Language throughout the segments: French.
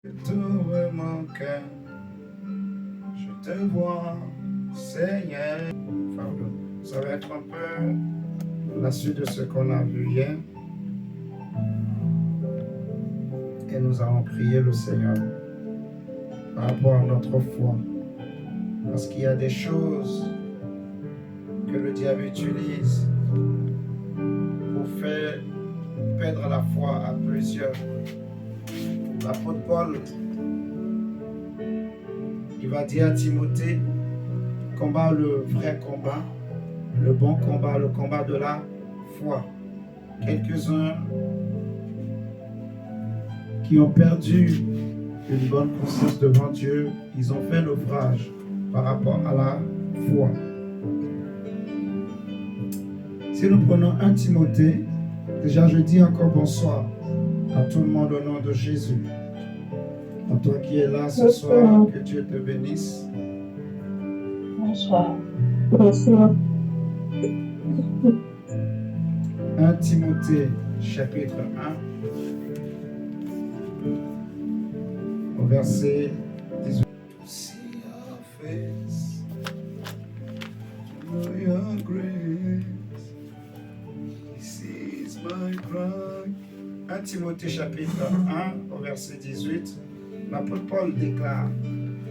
Tout mon cœur, je te vois, Seigneur. Pardon. Ça va être un peu la suite de ce qu'on a vu hier. Et nous allons prier le Seigneur par rapport à notre foi. Parce qu'il y a des choses que le diable utilise pour faire perdre la foi à plusieurs. L'apôtre Paul, il va dire à Timothée, combat le vrai combat, le bon combat, le combat de la foi. Quelques-uns qui ont perdu une bonne conscience devant Dieu, ils ont fait naufrage par rapport à la foi. Si nous prenons 1 Timothée, déjà je dis encore bonsoir à tout le monde au nom de Jésus. À toi qui es là ce soir, que Dieu te bénisse. Bonsoir. Bonsoir. 1 Timothée chapitre 1 au verset 18. See your face, to know your grace. This is my cry. 1 Timothée chapitre 1 au verset 18. L'apôtre Paul déclare: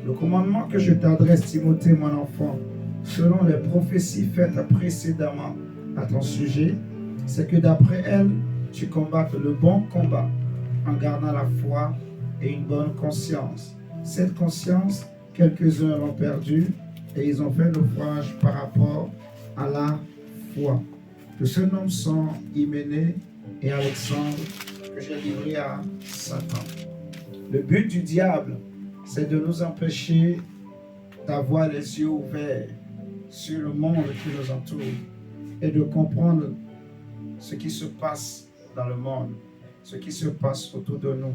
le commandement que je t'adresse, Timothée, mon enfant, selon les prophéties faites précédemment à ton sujet, c'est que d'après elles, tu combattes le bon combat en gardant la foi et une bonne conscience. Cette conscience, quelques-uns l'ont perdue et ils ont fait naufrage par rapport à la foi. De ce nom sont Hyménée et Alexandre que j'ai livrés à Satan. Le but du diable, c'est de nous empêcher d'avoir les yeux ouverts sur le monde qui nous entoure et de comprendre ce qui se passe dans le monde, ce qui se passe autour de nous,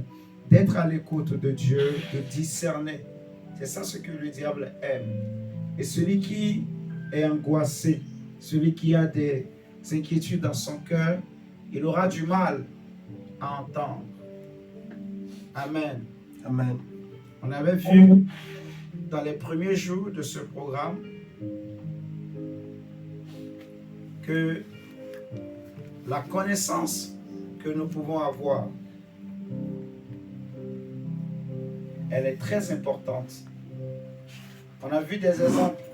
d'être à l'écoute de Dieu, de discerner. C'est ça ce que le diable aime. Et celui qui est angoissé, celui qui a des inquiétudes dans son cœur, il aura du mal à entendre. Amen. Amen. On avait vu dans les premiers jours de ce programme que la connaissance que nous pouvons avoir, elle est très importante. On a vu des exemples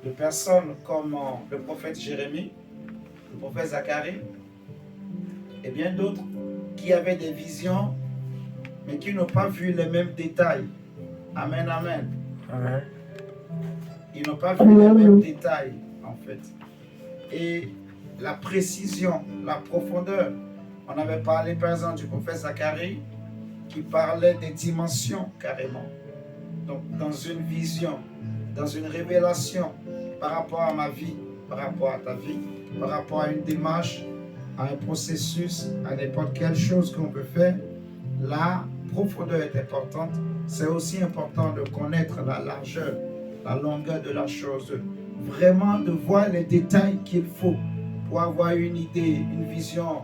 de personnes comme le prophète Jérémie, le prophète Zacharie et bien d'autres qui avaient des visions mais qui n'ont pas vu les mêmes détails. Amen, amen. Amen. Ils n'ont pas vu les mêmes détails, en fait. Et la précision, la profondeur. On avait parlé, par exemple, du prophète Zacharie, qui parlait des dimensions, carrément. Donc, dans une vision, dans une révélation, par rapport à ma vie, par rapport à ta vie, par rapport à une démarche, à un processus, à n'importe quelle chose qu'on peut faire, la profondeur est importante. C'est aussi important de connaître la largeur, la longueur de la chose, vraiment de voir les détails qu'il faut pour avoir une idée, une vision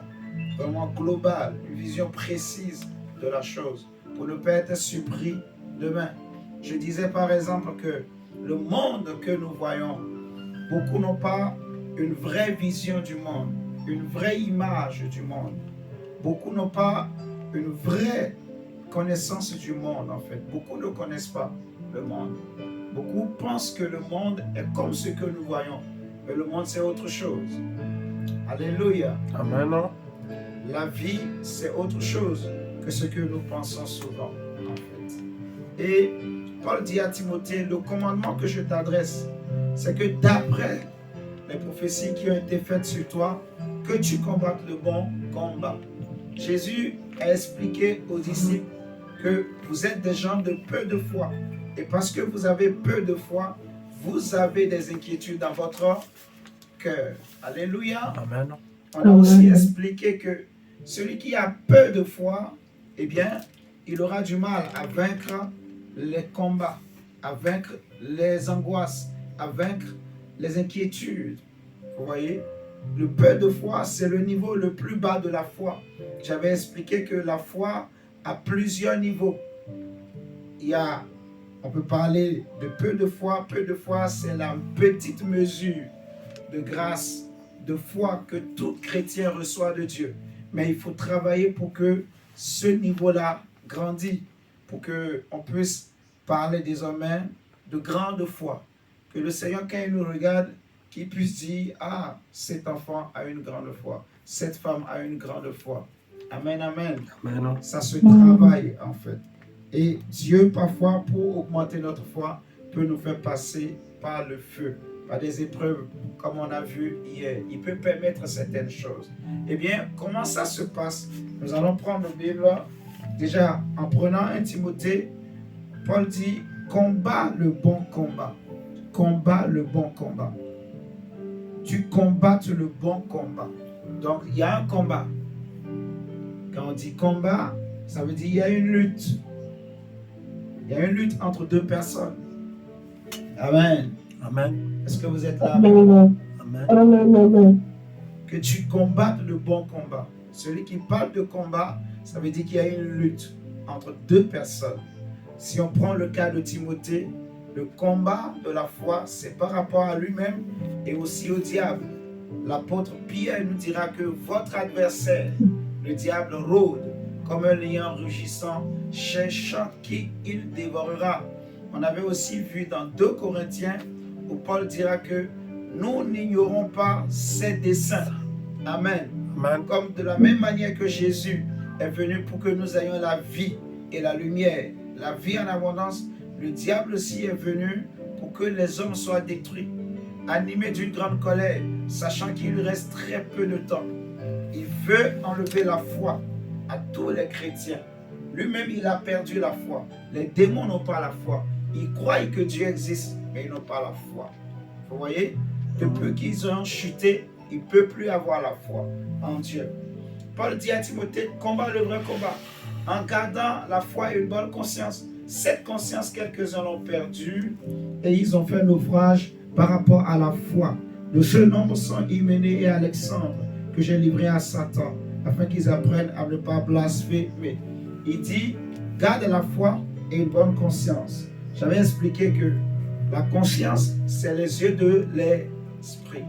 vraiment globale, une vision précise de la chose, pour ne pas être surpris demain. Je disais par exemple que le monde que nous voyons, beaucoup n'ont pas une vraie vision du monde, une vraie image du monde. Beaucoup n'ont pas une vraie connaissance du monde, en fait. Beaucoup ne connaissent pas le monde. Beaucoup pensent que le monde est comme ce que nous voyons. Mais le monde, c'est autre chose. Alléluia. Amen. La vie, c'est autre chose que ce que nous pensons souvent, en fait. Et Paul dit à Timothée, le commandement que je t'adresse, c'est que d'après les prophéties qui ont été faites sur toi, que tu combattes le bon combat. Jésus a expliqué aux disciples que vous êtes des gens de peu de foi. Et parce que vous avez peu de foi, vous avez des inquiétudes dans votre cœur. Alléluia. Amen. On a aussi expliqué que celui qui a peu de foi, eh bien, il aura du mal à vaincre les combats, à vaincre les angoisses, à vaincre les inquiétudes. Vous voyez? Le peu de foi, c'est le niveau le plus bas de la foi. J'avais expliqué que la foi a plusieurs niveaux. on peut parler de peu de foi. Peu de foi, c'est la petite mesure de grâce, de foi que tout chrétien reçoit de Dieu. Mais il faut travailler pour que ce niveau-là grandisse, pour qu'on puisse parler désormais de grande foi. Que le Seigneur, quand il nous regarde, qu'il puisse dire, ah, cet enfant a une grande foi, cette femme a une grande foi. Amen, amen. Amen. Ça se travaille en fait. Et Dieu, parfois, pour augmenter notre foi, peut nous faire passer par le feu, par des épreuves, comme on a vu hier. Il peut permettre certaines choses. Eh bien, comment ça se passe? Nous allons prendre la Bible. Déjà, en prenant 1 Timothée, Paul dit, combat le bon combat. Combat le bon combat. Tu combattes le bon combat. Donc, il y a un combat. Quand on dit combat, ça veut dire qu'il y a une lutte. Il y a une lutte entre deux personnes. Amen. Amen. Est-ce que vous êtes là avec moi? Amen. Que tu combattes le bon combat. Celui qui parle de combat, ça veut dire qu'il y a une lutte entre deux personnes. Si on prend le cas de Timothée, le combat de la foi, c'est par rapport à lui-même et aussi au diable. L'apôtre Pierre nous dira que votre adversaire, le diable, rôde comme un lion rugissant, cherchant qui il dévorera. On avait aussi vu dans 2 Corinthiens où Paul dira que nous n'ignorons pas ses desseins. Amen. Amen. Comme de la même manière que Jésus est venu pour que nous ayons la vie et la lumière, la vie en abondance, le diable aussi est venu pour que les hommes soient détruits, animés d'une grande colère, sachant qu'il lui reste très peu de temps. Il veut enlever la foi à tous les chrétiens. Lui-même, il a perdu la foi. Les démons n'ont pas la foi. Ils croient que Dieu existe, mais ils n'ont pas la foi. Vous voyez? Depuis qu'ils ont chuté, ils ne peuvent plus avoir la foi en Dieu. Paul dit à Timothée, combat le vrai combat, en gardant la foi et une bonne conscience. Cette conscience, quelques-uns l'ont perdue et ils ont fait naufrage par rapport à la foi. De ce nombre sont Hyménée et Alexandre, que j'ai livrés à Satan, afin qu'ils apprennent à ne pas blasphémer. Il dit, garde la foi et une bonne conscience. J'avais expliqué que la conscience, c'est les yeux de l'esprit.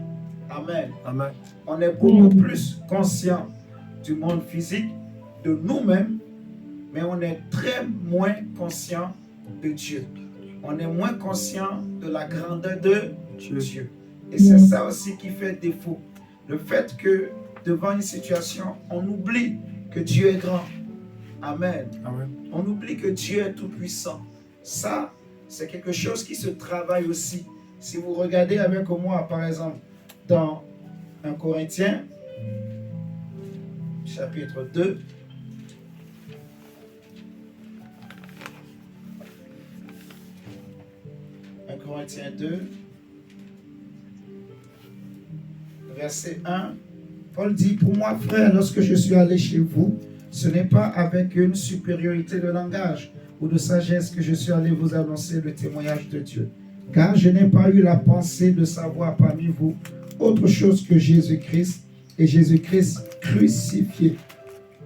Amen. Amen. On est beaucoup plus conscient du monde physique, de nous-mêmes, mais on est très moins conscient de Dieu. On est moins conscient de la grandeur de Dieu. Et c'est ça aussi qui fait défaut. Le fait que devant une situation, on oublie que Dieu est grand. Amen. Amen. On oublie que Dieu est tout puissant. Ça, c'est quelque chose qui se travaille aussi. Si vous regardez avec moi, par exemple, dans 1 Corinthiens, chapitre 2, Corinthiens 2, verset 1, Paul dit, pour moi, frère, lorsque je suis allé chez vous, ce n'est pas avec une supériorité de langage ou de sagesse que je suis allé vous annoncer le témoignage de Dieu. Car je n'ai pas eu la pensée de savoir parmi vous autre chose que Jésus-Christ et Jésus-Christ crucifié.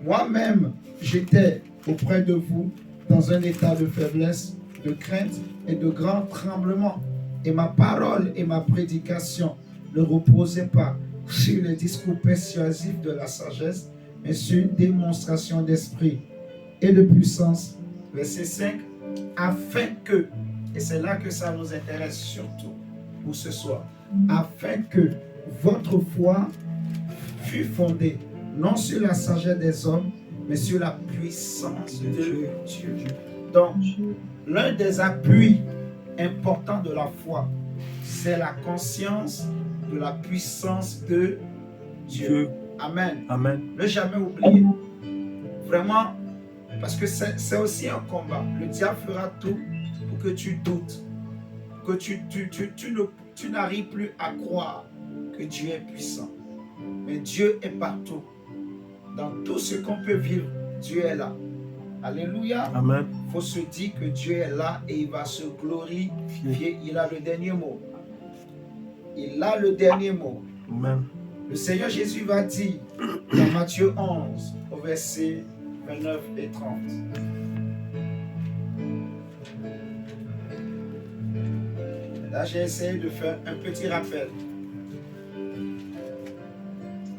Moi-même, j'étais auprès de vous dans un état de faiblesse, de crainte et de grand tremblement. Et ma parole et ma prédication ne reposaient pas sur les discours persuasifs de la sagesse, mais sur une démonstration d'esprit et de puissance. Verset 5, afin que, et c'est là que ça nous intéresse surtout pour ce soir, afin que votre foi fût fondée non sur la sagesse des hommes, mais sur la puissance de Dieu. Donc, l'un des appuis importants de la foi, c'est la conscience de la puissance de Dieu. Amen. Amen. Ne jamais oublier. Vraiment, parce que c'est aussi un combat. Le diable fera tout pour que tu doutes, que tu n'arrives plus à croire que Dieu est puissant. Mais Dieu est partout. Dans tout ce qu'on peut vivre, Dieu est là. Alléluia. Amen. Il faut se dire que Dieu est là et il va se glorifier. Il a le dernier mot. Il a le dernier mot. Amen. Le Seigneur Jésus va dire dans Matthieu 11, au verset 29 et 30. Là, j'ai essayé de faire un petit rappel.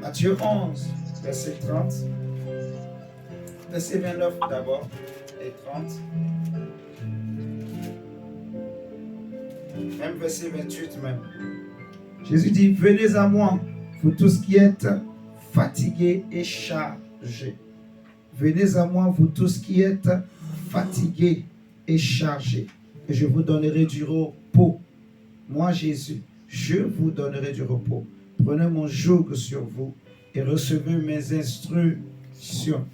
Matthieu 11, verset 30. Verset 29 d'abord et 30. Même verset 28 même. Jésus dit, venez à moi, vous tous qui êtes fatigués et chargés. Venez à moi, vous tous qui êtes fatigués et chargés, et je vous donnerai du repos. Moi, Jésus, je vous donnerai du repos. Prenez mon joug sur vous et recevez mes instructions,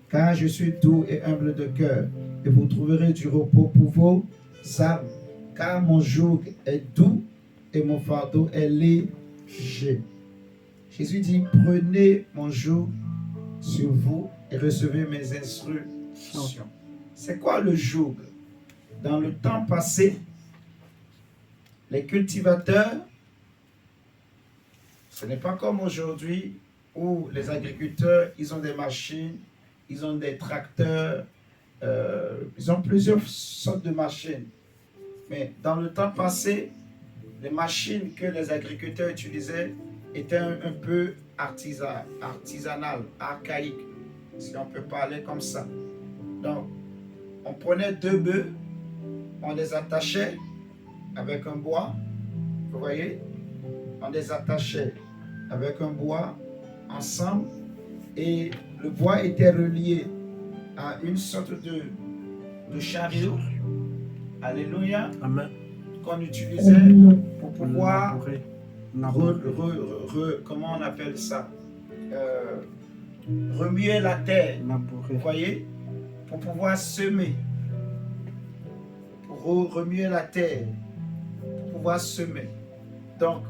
car je suis doux et humble de cœur, et vous trouverez du repos pour vos âmes, car mon joug est doux et mon fardeau est léger. Jésus dit, prenez mon joug sur vous et recevez mes instructions. C'est quoi le joug? Dans le temps passé, les cultivateurs, ce n'est pas comme aujourd'hui où les agriculteurs, ils ont des machines, ils ont des tracteurs, ils ont plusieurs sortes de machines. Mais dans le temps passé, les machines que les agriculteurs utilisaient étaient un peu artisanales, archaïques, si on peut parler comme ça. Donc, on prenait 2 bœufs, on les attachait avec un bois, vous voyez, on les attachait avec un bois ensemble et le bois était relié à une sorte de chariot, alléluia, Amen. qu'on utilisait pour pouvoir, comment on appelle ça, remuer la terre, vous voyez, pour pouvoir semer, pour remuer la terre, pour pouvoir semer. Donc,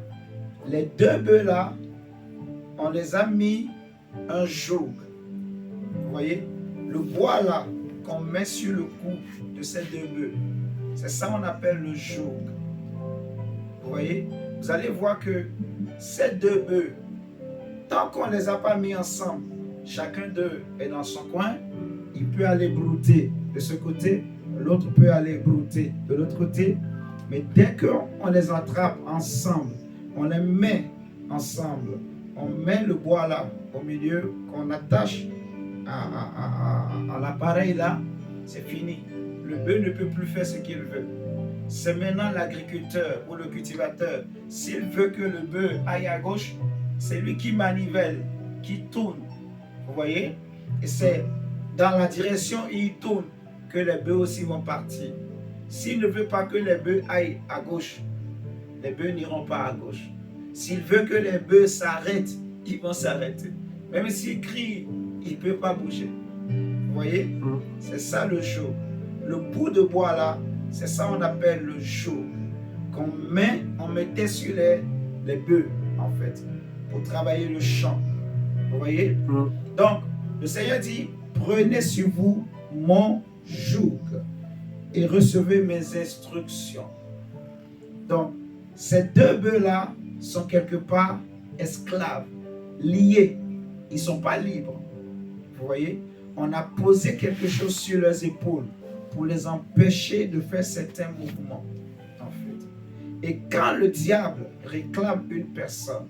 les 2 bœufs là, on les a mis un joug. Vous voyez, le bois là qu'on met sur le cou de ces 2 bœufs, c'est ça qu'on appelle le joug. Vous voyez, vous allez voir que ces 2 bœufs, tant qu'on ne les a pas mis ensemble, chacun d'eux est dans son coin, il peut aller brouter de ce côté, l'autre peut aller brouter de l'autre côté, mais dès qu'on les attrape ensemble, on les met ensemble, on met le bois là au milieu, qu'on attache à l'appareil là, c'est fini. Le bœuf ne peut plus faire ce qu'il veut. C'est maintenant l'agriculteur ou le cultivateur. S'il veut que le bœuf aille à gauche, c'est lui qui manivelle, qui tourne. Vous voyez? Et c'est dans la direction où il tourne que les bœufs aussi vont partir. S'il ne veut pas que les bœufs aillent à gauche, les bœufs n'iront pas à gauche. S'il veut que les bœufs s'arrêtent, ils vont s'arrêter. Même s'ils crient, ils ne peuvent pas bouger. Vous voyez? C'est ça le joug. Le bout de bois là, c'est ça qu'on appelle le joug. On mettait sur les bœufs, en fait, pour travailler le champ. Vous voyez? Donc, le Seigneur dit, prenez sur vous mon joug et recevez mes instructions. Donc, ces 2 bœufs-là sont quelque part esclaves, liés. Ils ne sont pas libres. Vous voyez? On a posé quelque chose sur leurs épaules pour les empêcher de faire certains mouvements, en fait. Et quand le diable réclame une personne,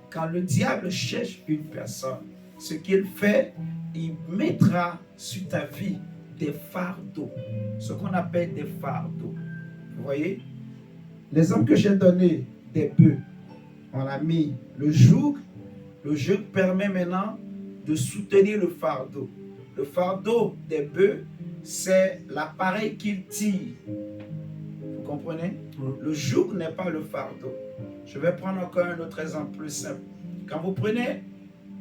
quand le diable cherche une personne, ce qu'il fait, il mettra sur ta vie des fardeaux, ce qu'on appelle des fardeaux. Vous voyez? L'exemple que j'ai donné des bœufs, on a mis le joug. Le joug permet maintenant de soutenir le fardeau. Le fardeau des bœufs, c'est l'appareil qu'ils tirent. Vous comprenez? Le joug n'est pas le fardeau. Je vais prendre encore un autre exemple plus simple. Quand vous prenez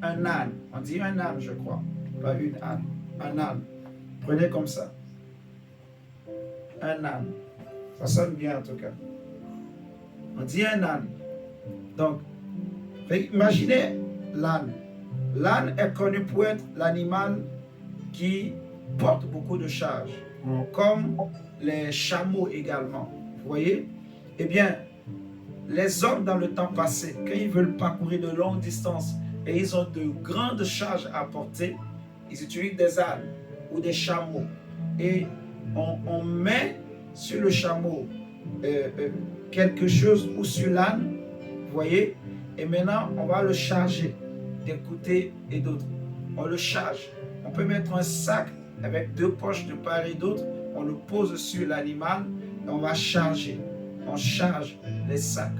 un âne, on dit un âne, je crois, pas une âne, un âne. Prenez comme ça. Un âne. Ça sonne bien en tout cas. On dit un âne. Donc, imaginez l'âne. L'âne est connu pour être l'animal qui porte beaucoup de charges, comme les chameaux également. Vous voyez? Eh bien, les hommes dans le temps passé, quand ils veulent parcourir de longues distances et ils ont de grandes charges à porter, ils utilisent des ânes ou des chameaux. Et on met sur le chameau quelque chose ou sur l'âne, vous voyez, et maintenant on va le charger d'un côté et d'autre. On le charge. On peut mettre un sac avec 2 poches de part et d'autre, on le pose sur l'animal et on va charger. On charge les sacs.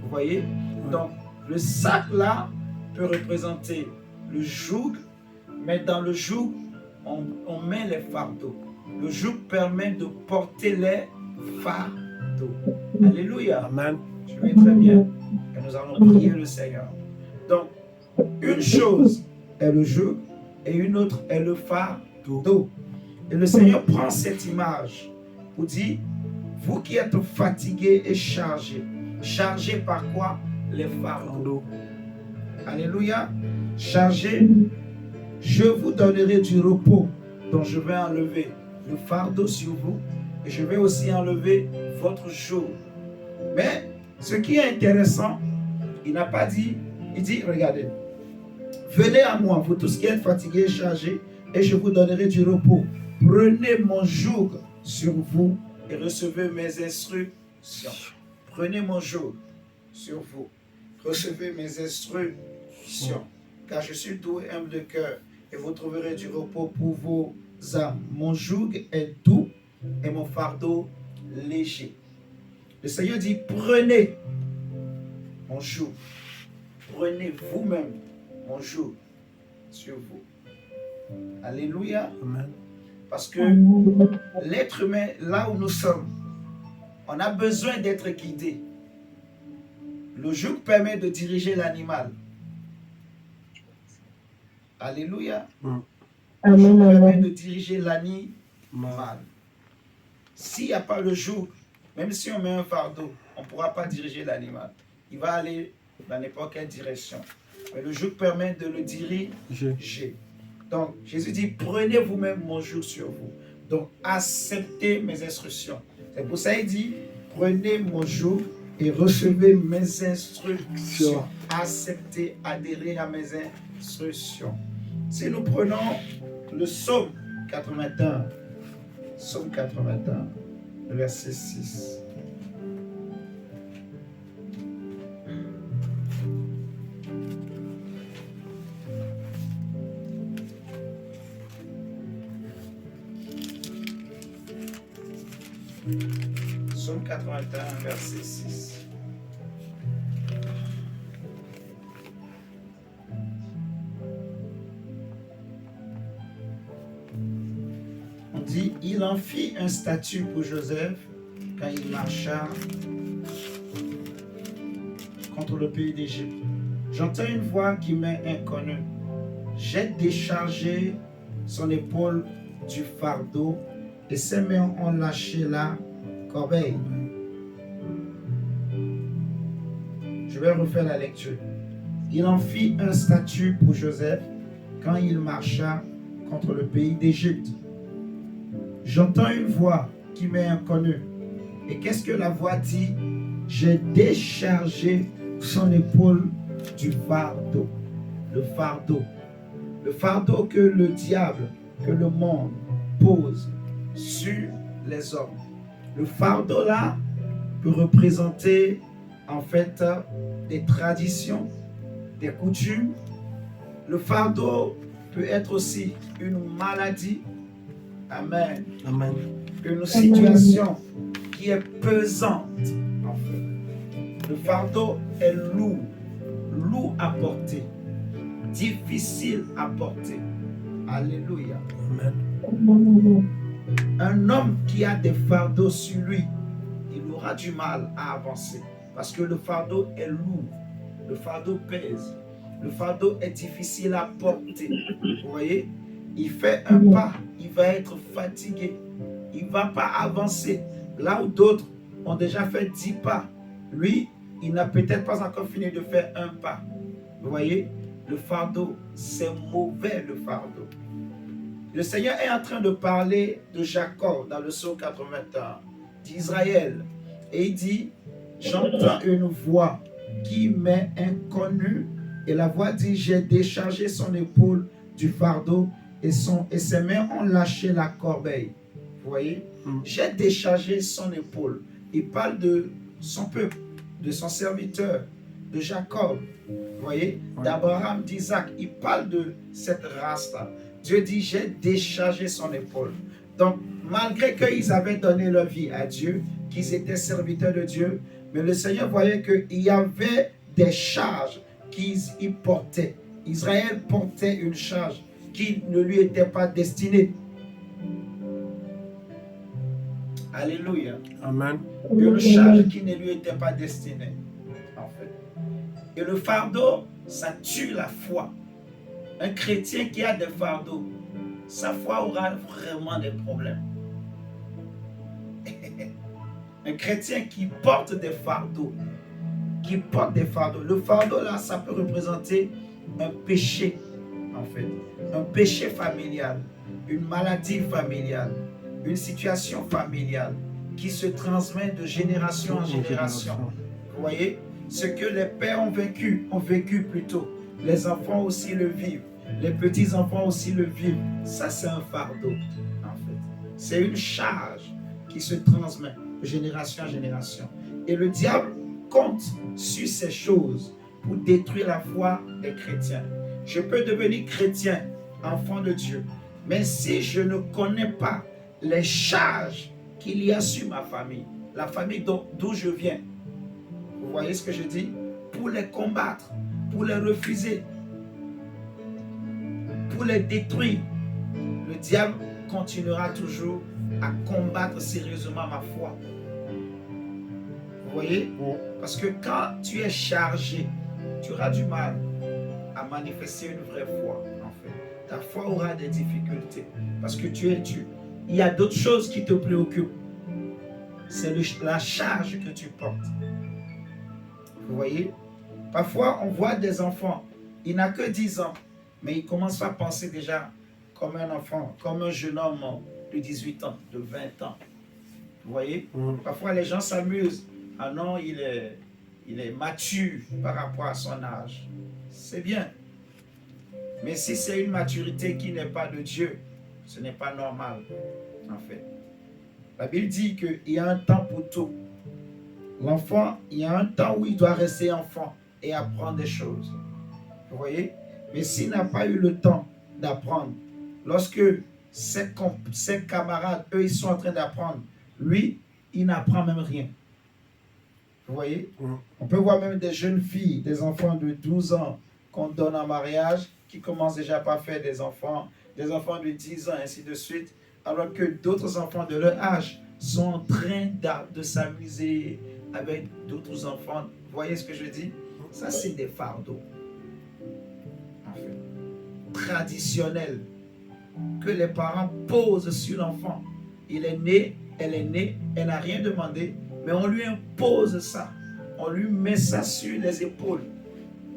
Vous voyez? Donc le sac là peut représenter le joug, mais dans le joug, on met les fardeaux. Le joug permet de porter les fardeaux. Alléluia. Amen. Je vais très bien. Et nous allons prier le Seigneur. Donc, une chose est le joug et une autre est le fardeau. Et le Seigneur prend cette image pour dire, vous qui êtes fatigués et chargés, chargés par quoi? Les fardeaux. Alléluia. Chargés, je vous donnerai du repos, dont je vais enlever le fardeau sur vous et je vais aussi enlever votre joug. Mais ce qui est intéressant, il n'a pas dit, il dit, regardez, venez à moi, vous tous qui êtes fatigués et chargés, et je vous donnerai du repos. Prenez mon joug sur vous et recevez mes instructions. Prenez mon joug sur vous, recevez mes instructions, car je suis doux et humble de cœur, et vous trouverez du repos pour vos âmes. Mon joug est doux et mon fardeau léger. Le Seigneur dit, prenez mon joug, prenez vous-même mon joug sur vous. Alléluia. Amen. Parce que l'être humain, là où nous sommes, on a besoin d'être guidé. Le joug permet de diriger l'animal. Alléluia. Le joug permet de diriger l'animal. S'il n'y a pas le joug, même si on met un fardeau, on ne pourra pas diriger l'animal. Il va aller dans n'importe quelle direction. Mais le joug permet de le diriger. Donc, Jésus dit, prenez vous-même mon joug sur vous. Donc, acceptez mes instructions. C'est pour ça qu'il dit, prenez mon joug et recevez mes instructions. Acceptez, adhérez à mes instructions. Si nous prenons le psaume 81, psaume 81, verset 6. Psaume 81, verset 6. On dit, il en fit un statut pour Joseph quand il marcha contre le pays d'Égypte. J'entends une voix qui m'est inconnue. J'ai déchargé son épaule du fardeau et ses mains ont lâché la corbeille. Je vais refaire la lecture. Il en fit un statut pour Joseph quand il marcha contre le pays d'Égypte. J'entends une voix qui m'est inconnue. Et qu'est-ce que la voix dit? J'ai déchargé son épaule du fardeau. Le fardeau. Le fardeau que le diable, que le monde pose sur les hommes. Le fardeau là peut représenter en fait des traditions, des coutumes. Le fardeau peut être aussi une maladie. Amen. Amen. Une situation qui est pesante en fait. Le fardeau est lourd, lourd à porter, difficile à porter. Alléluia. Amen. Un homme qui a des fardeaux sur lui, il aura du mal à avancer parce que le fardeau est lourd, le fardeau pèse, le fardeau est difficile à porter. Vous voyez, il fait un pas, il va être fatigué, il ne va pas avancer. Là où d'autres ont déjà fait 10 pas, lui, il n'a peut-être pas encore fini de faire un pas. Vous voyez, le fardeau, c'est mauvais le fardeau. Le Seigneur est en train de parler de Jacob dans le psaume 81, d'Israël. Et il dit, j'entends une voix qui m'est inconnue. Et la voix dit, j'ai déchargé son épaule du fardeau et ses mains ont lâché la corbeille. Vous voyez? J'ai déchargé son épaule. il parle de son peuple, de son serviteur, de Jacob, vous voyez, d'Abraham, d'Isaac. Il parle de cette race-là. Dieu dit, j'ai déchargé son épaule. Donc, malgré qu'ils avaient donné leur vie à Dieu, qu'ils étaient serviteurs de Dieu, mais le Seigneur voyait qu'il y avait des charges qu'ils portaient. Israël portait une charge qui ne lui était pas destinée. Alléluia. Amen. Une charge qui ne lui était pas destinée, en fait. Et le fardeau, ça tue la foi. Un chrétien qui a des fardeaux, sa foi aura vraiment des problèmes. Un chrétien qui porte des fardeaux, le fardeau là, ça peut représenter un péché, en fait, un péché familial, une maladie familiale, une situation familiale qui se transmet de génération en génération. Vous voyez, ce que les pères ont vécu plutôt, les enfants aussi le vivent, les petits-enfants aussi le vivent. Ça, c'est un fardeau, en fait. C'est une charge qui se transmet de génération en génération. Et le diable compte sur ces choses pour détruire la foi des chrétiens. Je peux devenir chrétien, enfant de Dieu, mais si je ne connais pas les charges qu'il y a sur ma famille, la famille d'où je viens, vous voyez ce que je dis? Pour les combattre, pour les refuser, pour les détruire, le diable continuera toujours à combattre sérieusement ma foi. Vous voyez? Parce que quand tu es chargé, tu auras du mal à manifester une vraie foi, en fait. Ta foi aura des difficultés parce que tu es Dieu. Il y a d'autres choses qui te préoccupent. C'est la charge que tu portes. Vous voyez? Parfois, on voit des enfants, il n'a que 10 ans, mais il commence à penser déjà comme un enfant, comme un jeune homme de 18 ans, de 20 ans. Vous voyez? Parfois, les gens s'amusent. Ah non, il est mature par rapport à son âge. C'est bien. Mais si c'est une maturité qui n'est pas de Dieu, ce n'est pas normal, en fait. La Bible dit qu'il y a un temps pour tout. L'enfant, il y a un temps où il doit rester enfant et apprendre des choses. Vous voyez? Mais s'il n'a pas eu le temps d'apprendre, lorsque ses camarades, eux, ils sont en train d'apprendre, lui, il n'apprend même rien. Vous voyez? On peut voir même des jeunes filles, des enfants de 12 ans qu'on donne en mariage, qui commencent déjà par faire des enfants de 10 ans, ainsi de suite, alors que d'autres enfants de leur âge sont en train de s'amuser avec d'autres enfants. Vous voyez ce que je dis? Ça, c'est des fardeaux, en fait, traditionnels, que les parents posent sur l'enfant. Il est né, elle n'a rien demandé, mais on lui impose ça. On lui met ça sur les épaules.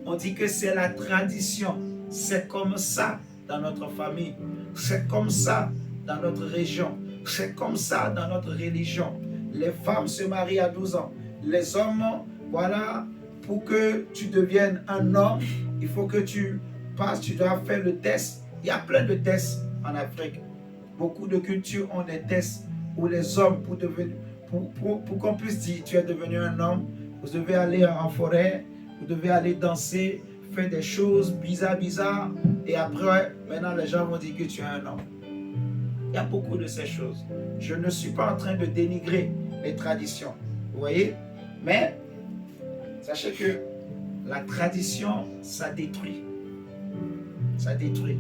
On dit que c'est la tradition. C'est comme ça dans notre famille. C'est comme ça dans notre région. C'est comme ça dans notre religion. Les femmes se marient à 12 ans. Les hommes, voilà, pour que tu deviennes un homme, il faut que tu passes, tu dois faire le test. Il y a plein de tests en Afrique. Beaucoup de cultures ont des tests où les hommes, pour qu'on puisse dire tu es devenu un homme, vous devez aller en forêt, vous devez aller danser, faire des choses bizarres, et après, maintenant les gens vont dire que tu es un homme. Il y a beaucoup de ces choses. Je ne suis pas en train de dénigrer les traditions, vous voyez, mais sachez que la tradition, ça détruit. Ça détruit.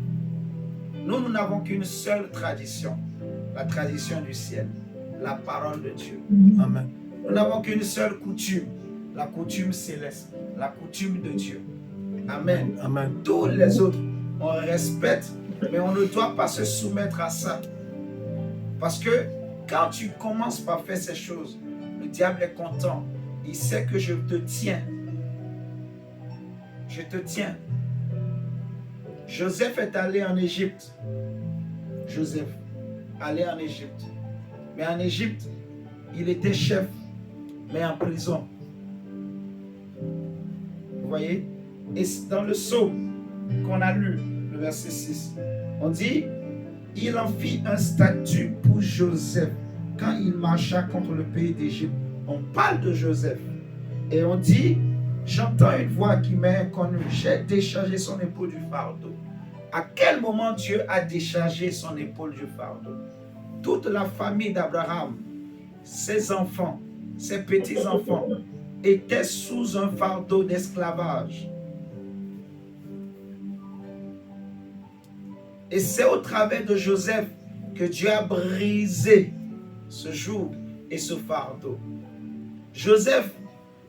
Nous n'avons qu'une seule tradition, la tradition du ciel, la parole de Dieu. Amen. Nous n'avons qu'une seule coutume, la coutume céleste, la coutume de Dieu. Amen. Amen. Tous les autres, on respecte, mais on ne doit pas se soumettre à ça. Parce que quand tu commences par faire ces choses, le diable est content. Il sait que je te tiens. Je te tiens. Joseph est allé en Égypte. Joseph, allé en Égypte. Mais en Égypte, il était chef, mais en prison. Vous voyez? Et dans le psaume qu'on a lu, le verset 6, on dit, il en fit un statut pour Joseph quand il marcha contre le pays d'Égypte. On parle de Joseph. Et on dit, j'entends une voix qui m'est inconnue. J'ai déchargé son épaule du fardeau. À quel moment Dieu a déchargé son épaule du fardeau? Toute la famille d'Abraham, ses enfants, ses petits-enfants, étaient sous un fardeau d'esclavage. Et c'est au travers de Joseph que Dieu a brisé ce joug et ce fardeau. Joseph,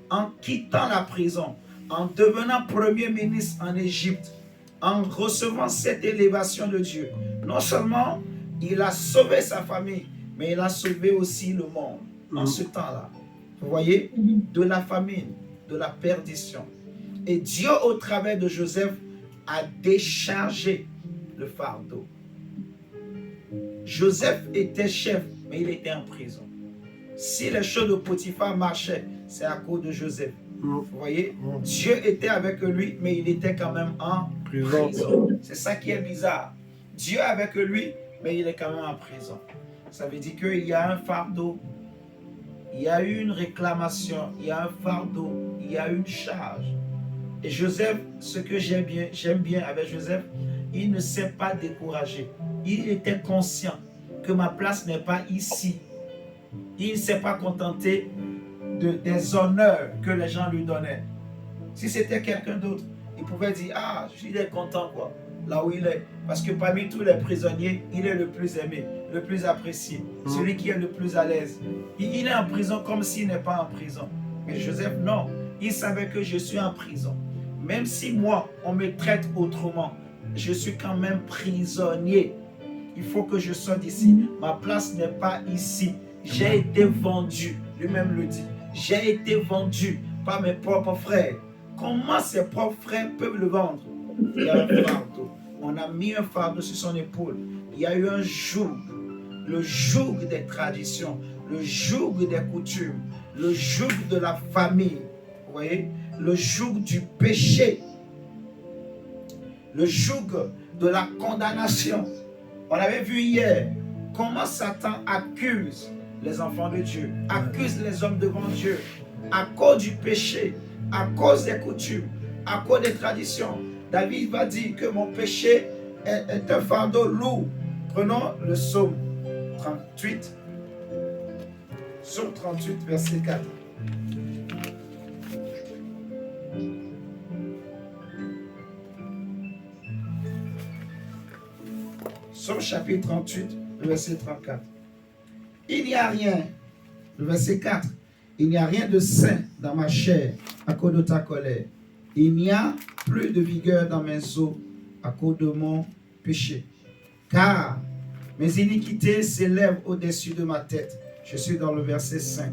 en quittant la prison, en devenant premier ministre en Égypte, en recevant cette élévation de Dieu, non seulement il a sauvé sa famille, mais il a sauvé aussi le monde en ce temps-là. Vous voyez, de la famine, de la perdition. Et Dieu, au travers de Joseph, a déchargé le fardeau. Joseph était chef, mais il était en prison. Si les choses de Potiphar marchaient, c'est à cause de Joseph. Vous voyez, Dieu était avec lui, mais il était quand même en prison. C'est ça qui est bizarre. Dieu est avec lui, mais il est quand même en prison. Ça veut dire qu'il y a un fardeau, il y a eu une réclamation, il y a un fardeau, il y a une charge. Et Joseph, ce que j'aime bien avec Joseph, il ne s'est pas découragé. Il était conscient que ma place n'est pas ici. Il ne s'est pas contenté des honneurs que les gens lui donnaient. Si c'était quelqu'un d'autre, il pouvait dire, ah, il est content quoi, là où il est. Parce que parmi tous les prisonniers, il est le plus aimé, le plus apprécié, celui qui est le plus à l'aise. Il est en prison comme s'il n'est pas en prison. Mais Joseph, non, il savait que je suis en prison. Même si moi, on me traite autrement, je suis quand même prisonnier. Il faut que je sorte d'ici. Ma place n'est pas ici. J'ai été vendu, lui-même le dit. J'ai été vendu par mes propres frères. Comment ses propres frères peuvent le vendre? Il y a un fardeau. On a mis un fardeau sur son épaule. Il y a eu un joug. Le joug des traditions, le joug des coutumes, le joug de la famille. Vous voyez? Le joug du péché. Le joug de la condamnation. On avait vu hier comment Satan accuse les enfants de Dieu, accuse les hommes devant Dieu à cause du péché, à cause des coutumes, à cause des traditions. David va dire que mon péché est un fardeau lourd. Prenons le psaume 38, psaume 38, verset 4. Psaume chapitre 38, verset 34. Il n'y a rien, le verset 4, il n'y a rien de sain dans ma chair à cause de ta colère. Il n'y a plus de vigueur dans mes os à cause de mon péché. Car mes iniquités s'élèvent au-dessus de ma tête. Je suis dans le verset 5.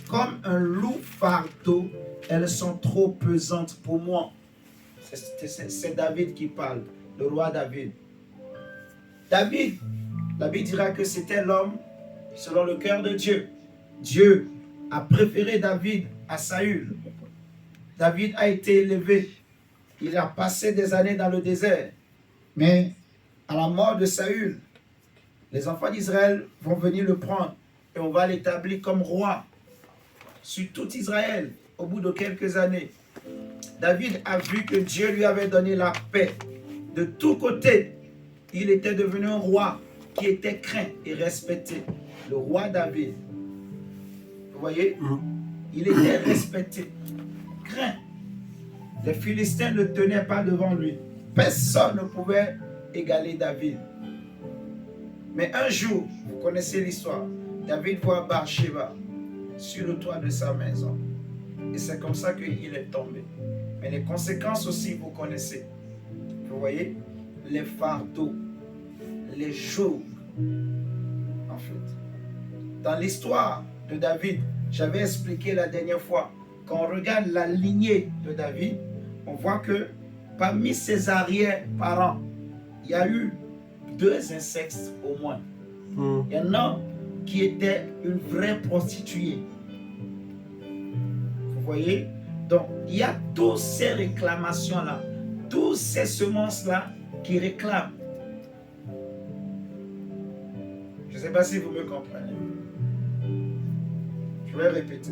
Comme un lourd fardeau, elles sont trop pesantes pour moi. C'est David qui parle, le roi David. David, la Bible dira que c'était l'homme selon le cœur de Dieu. Dieu a préféré David à Saül. David a été élevé. Il a passé des années dans le désert. Mais à la mort de Saül, les enfants d'Israël vont venir le prendre et on va l'établir comme roi sur tout Israël au bout de quelques années. David a vu que Dieu lui avait donné la paix de tous côtés. Il était devenu un roi qui était craint et respecté. Le roi David. Vous voyez? Il était respecté, craint. Les Philistins ne tenaient pas devant lui. Personne ne pouvait égaler David. Mais un jour, vous connaissez l'histoire, David voit Bathsheba sur le toit de sa maison. Et c'est comme ça qu'il est tombé. Mais les conséquences aussi, vous connaissez. Vous voyez? Les fardeaux, les jougs, en fait. Dans l'histoire de David, j'avais expliqué la dernière fois, quand on regarde la lignée de David, on voit que parmi ses arrière-parents, il y a eu 2 incestes au moins. Il y en a qui était une vraie prostituée. Vous voyez? Donc, il y a toutes ces réclamations-là, toutes ces semences-là qui réclament. Je ne sais pas si vous me comprenez. Je vais répéter.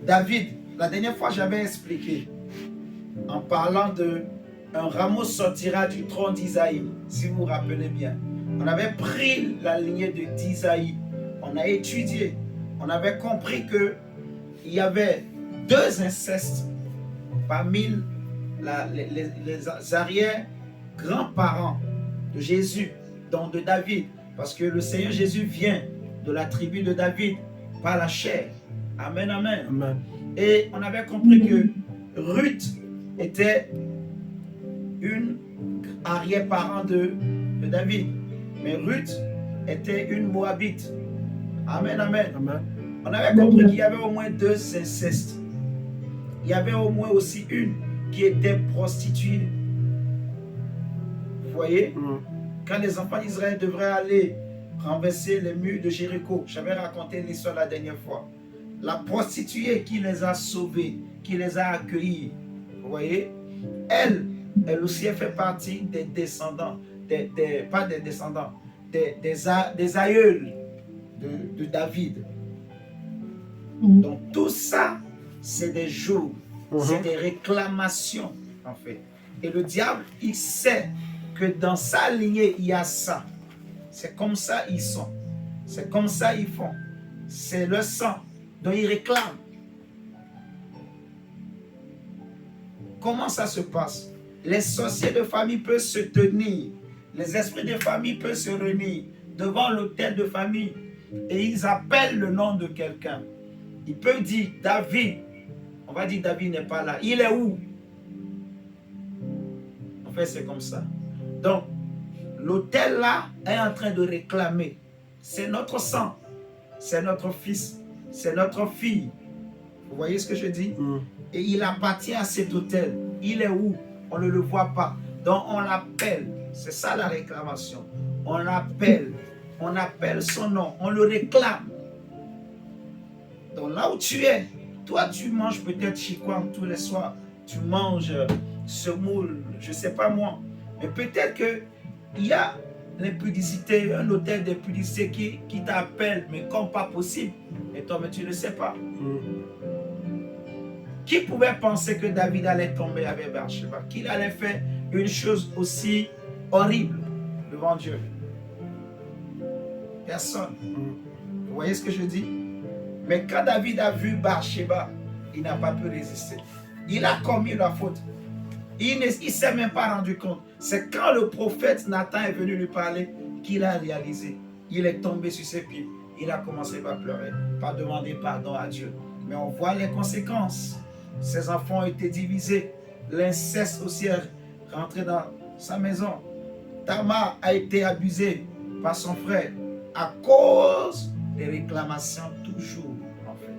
David, la dernière fois j'avais expliqué en parlant de un rameau sortira du tronc d'Isaïe, si vous vous rappelez bien. On avait pris la lignée d'Isaïe, on a étudié, on avait compris que il y avait deux incestes parmi les arrière-grands-parents de Jésus, donc de David, parce que le Seigneur Jésus vient de la tribu de David par la chair. Amen, amen. Amen. Et on avait compris que Ruth était une arrière-parent de David. Mais Ruth était une Moabite. Amen, amen. Amen. On avait compris qu'il y avait au moins deux incestes. Il y avait au moins aussi une qui était prostituée. Vous voyez? Quand les enfants d'Israël devraient aller renverser les murs de Jéricho, j'avais raconté l'histoire la dernière fois. La prostituée qui les a sauvés, qui les a accueillis, vous voyez, elle aussi, elle fait partie des descendants, pas des descendants, des aïeuls de David. Donc tout ça, c'est des jours, c'est des réclamations en fait. Et le diable, il sait que dans sa lignée, il y a ça. C'est comme ça ils sont. C'est comme ça ils font. C'est le sang dont ils réclament. Comment ça se passe? Les sorciers de famille peuvent se tenir. Les esprits de famille peuvent se réunir devant l'autel de famille et ils appellent le nom de quelqu'un. Ils peuvent dire David. On va dire David n'est pas là. Il est où? En fait, c'est comme ça. Donc, l'autel là est en train de réclamer. C'est notre sang. C'est notre fils. C'est notre fille. Vous voyez ce que je dis? Et il appartient à cet autel. Il est où? On ne le voit pas. Donc, on l'appelle. C'est ça la réclamation. On l'appelle. On appelle son nom. On le réclame. Donc, là où tu es, toi, tu manges peut-être chikwang tous les soirs. Tu manges semoule, je ne sais pas moi. Mais peut-être qu'il y a l'impudicité, un hôtel d'impudicité qui t'appelle, mais comme pas possible. Et toi, mais tu ne le sais pas. Qui pouvait penser que David allait tomber avec Bathsheba? Qu'il allait faire une chose aussi horrible devant Dieu? Personne. Vous voyez ce que je dis? Mais quand David a vu Bathsheba, il n'a pas pu résister. Il a commis la faute. Il ne s'est même pas rendu compte. C'est quand le prophète Nathan est venu lui parler qu'il a réalisé. Il est tombé sur ses pieds. Il a commencé par pleurer, par demander pardon à Dieu. Mais on voit les conséquences. Ses enfants ont été divisés. L'inceste aussi est rentré dans sa maison. Tamar a été abusée par son frère à cause des réclamations toujours. En fait.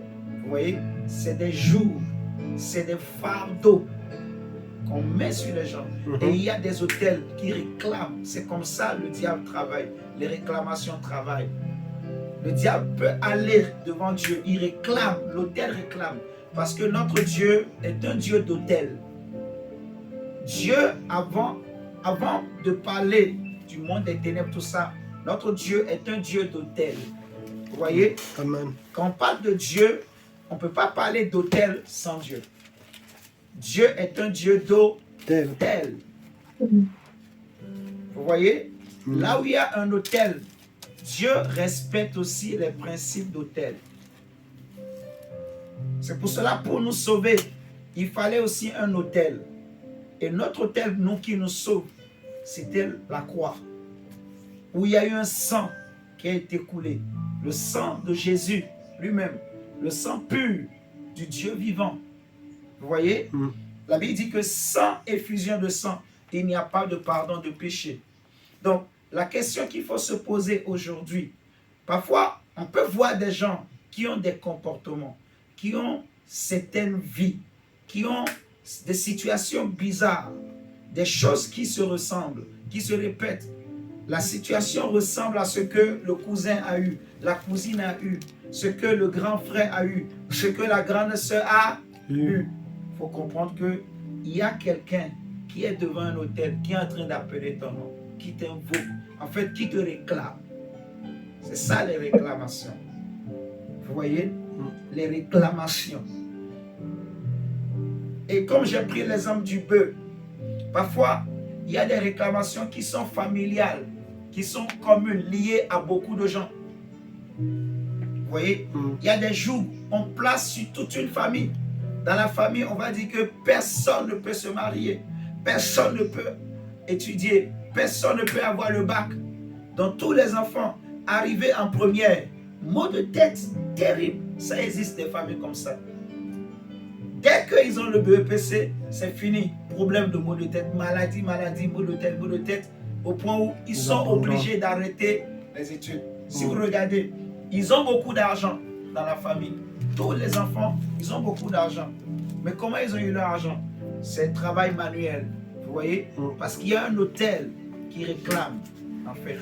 Vous voyez, c'est des jours, c'est des fardeaux qu'on met sur les gens. Et il y a des hôtels qui réclament. C'est comme ça le diable travaille. Les réclamations travaillent. Le diable peut aller devant Dieu. Il réclame, l'autel réclame. Parce que notre Dieu est un Dieu d'autel. Dieu, avant de parler du monde des ténèbres, tout ça, notre Dieu est un Dieu d'autel. Vous voyez? Amen. Quand on parle de Dieu, on ne peut pas parler d'autel sans Dieu. Dieu est un Dieu d'autel. Vous voyez? Là où il y a un autel, Dieu respecte aussi les principes d'autel. C'est pour cela, pour nous sauver, il fallait aussi un autel. Et notre autel, nous qui nous sauve, c'était la croix. Où il y a eu un sang qui a été coulé. Le sang de Jésus lui-même. Le sang pur du Dieu vivant. Vous voyez? La Bible dit que sans effusion de sang, il n'y a pas de pardon de péché. Donc, la question qu'il faut se poser aujourd'hui, parfois, on peut voir des gens qui ont des comportements, qui ont certaines vies, qui ont des situations bizarres, des choses qui se ressemblent, qui se répètent. La situation ressemble à ce que le cousin a eu, la cousine a eu, ce que le grand frère a eu, ce que la grande sœur a eu. Il faut comprendre qu'il y a quelqu'un qui est devant un hôtel, qui est en train d'appeler ton nom, qui t'invoque, en fait, qui te réclame. C'est ça les réclamations. Vous voyez? Les réclamations. Et comme j'ai pris l'exemple du bœuf, parfois, il y a des réclamations qui sont familiales, qui sont communes, liées à beaucoup de gens. Vous voyez? Il y a des jours, on place sur toute une famille. Dans la famille, on va dire que personne ne peut se marier, personne ne peut étudier, personne ne peut avoir le bac. Donc tous les enfants arrivés en première, maux de tête terrible, ça existe des familles comme ça. Dès qu'ils ont le BEPC, c'est fini. Problème de maux de tête, maladie, maux de tête, au point où ils sont obligés d'arrêter les études. Si vous regardez, ils ont beaucoup d'argent dans la famille. Tous les enfants, ils ont beaucoup d'argent. Mais comment ils ont eu leur argent? C'est travail manuel. Vous voyez? Parce qu'il y a un hôtel qui réclame, en fait.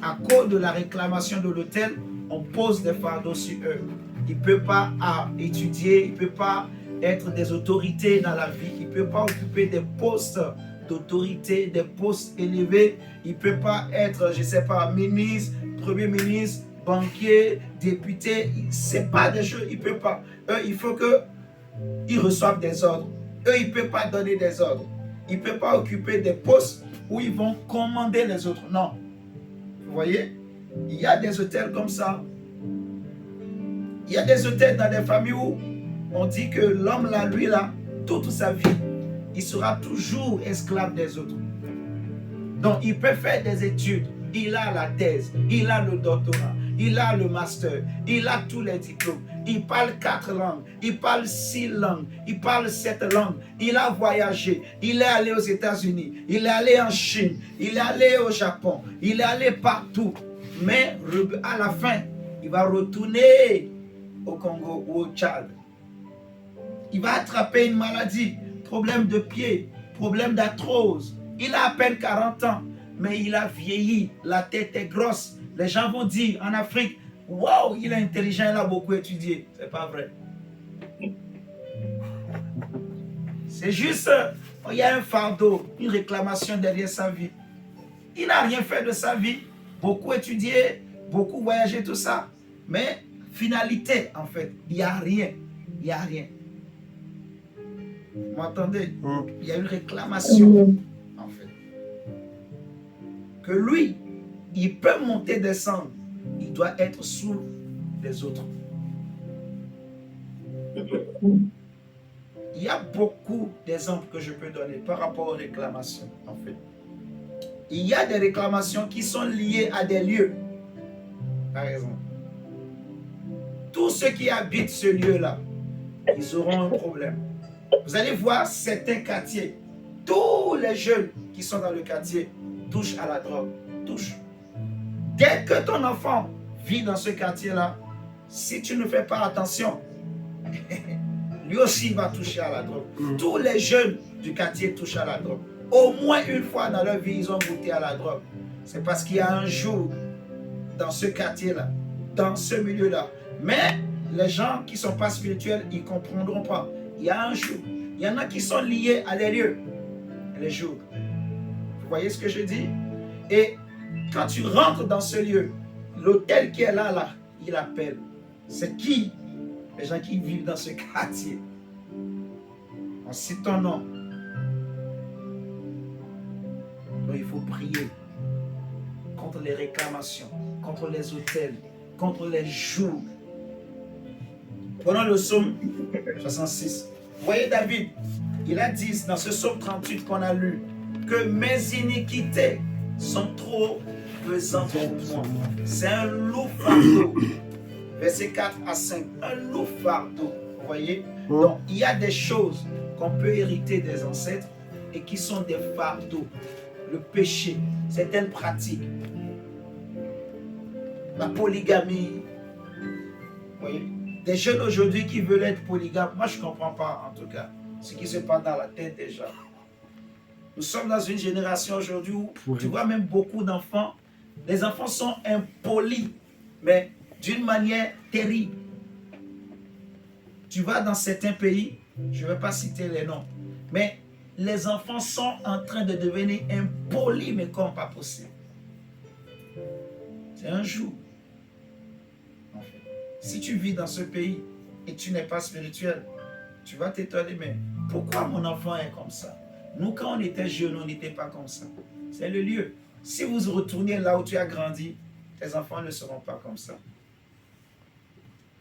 À cause de la réclamation de l'hôtel, on pose des fardeaux sur eux. Ils ne peuvent pas étudier, ils ne peuvent pas être des autorités dans la vie, ils ne peuvent pas occuper des postes d'autorité, des postes élevés, ils ne peuvent pas être, je ne sais pas, ministre, premier ministre, banquier, député, ce n'est pas des jeux, ils ne peuvent pas. Eux, il faut qu'ils reçoivent des ordres. Eux, ils ne peuvent pas donner des ordres. Ils ne peuvent pas occuper des postes où ils vont commander les autres. Non. Vous voyez? Il y a des hôtels comme ça. Il y a des hôtels dans des familles où on dit que l'homme là, lui là, toute sa vie, il sera toujours esclave des autres. Donc il peut faire des études, il a la thèse, il a le doctorat, il a le master, il a tous les diplômes, il parle 4 langues, il parle 6 langues, il parle 7 langues, il a voyagé, il est allé aux États-Unis, il est allé en Chine, il est allé au Japon, il est allé partout. Mais à la fin, il va retourner au Congo ou au Tchad. Il va attraper une maladie, problème de pied, problème d'arthrose. Il a à peine 40 ans, mais il a vieilli, la tête est grosse. Les gens vont dire en Afrique, waouh, il est intelligent, il a beaucoup étudié. C'est pas vrai. C'est juste, il y a un fardeau, une réclamation derrière sa vie. Il n'a rien fait de sa vie, beaucoup étudié, beaucoup voyagé, tout ça. Mais finalité, en fait, il n'y a rien. Il n'y a rien. Vous m'entendez? Il y a une réclamation, en fait. Que lui, il peut monter, descendre. Il doit être sous les autres. Il y a beaucoup d'exemples que je peux donner par rapport aux réclamations, en fait. Il y a des réclamations qui sont liées à des lieux. Par exemple, tous ceux qui habitent ce lieu-là, ils auront un problème. Vous allez voir certains quartiers, tous les jeunes qui sont dans le quartier touchent à la drogue, touchent. Dès que ton enfant vit dans ce quartier-là, si tu ne fais pas attention, lui aussi va toucher à la drogue. Tous les jeunes du quartier touchent à la drogue. Au moins une fois dans leur vie, ils ont goûté à la drogue. C'est parce qu'il y a un jour dans ce quartier-là, dans ce milieu-là. Mais les gens qui ne sont pas spirituels, ils ne comprendront pas. Il y a un jour. Il y en a qui sont liés à des lieux. Les jours. Vous voyez ce que je dis? Et quand tu rentres dans ce lieu, l'hôtel qui est là, il appelle. C'est qui? Les gens qui vivent dans ce quartier. On cite ton nom. Donc il faut prier contre les réclamations, contre les hôtels, contre les jours. Prenons le psaume 66. Vous voyez David, il a dit dans ce psaume 38 qu'on a lu, que mes iniquités sont trop pesantes pour moi. C'est un lourd fardeau. Verset 4 à 5, un lourd fardeau. Vous voyez? Donc il y a des choses qu'on peut hériter des ancêtres et qui sont des fardeaux. Le péché, certaines pratiques, la polygamie. Vous voyez? Des jeunes aujourd'hui qui veulent être polygames, moi je ne comprends pas en tout cas ce qui se passe dans la tête des gens. Nous sommes dans une génération aujourd'hui où tu vois même beaucoup d'enfants, les enfants sont impolis, mais d'une manière terrible. Tu vas dans certains pays, je ne vais pas citer les noms, mais les enfants sont en train de devenir impolis, mais comme pas possible. C'est un jour. Si tu vis dans ce pays et tu n'es pas spirituel, tu vas t'étonner, mais pourquoi mon enfant est comme ça? Nous, quand on était jeunes, on n'était pas comme ça. C'est le lieu. Si vous retournez là où tu as grandi, tes enfants ne seront pas comme ça.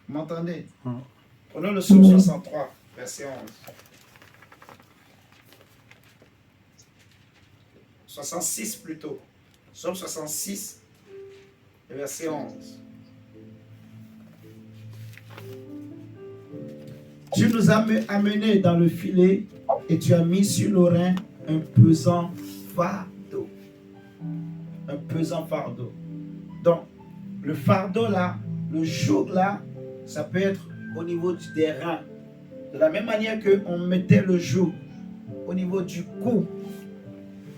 Vous m'entendez? Prenons le psaume 63, verset 11. 66 plutôt. Psaume 66, verset 11. Tu nous as amenés dans le filet et tu as mis sur nos reins un pesant fardeau. Un pesant fardeau. Donc, le fardeau là, le joug là, ça peut être au niveau des reins. De la même manière qu'on mettait le joug au niveau du cou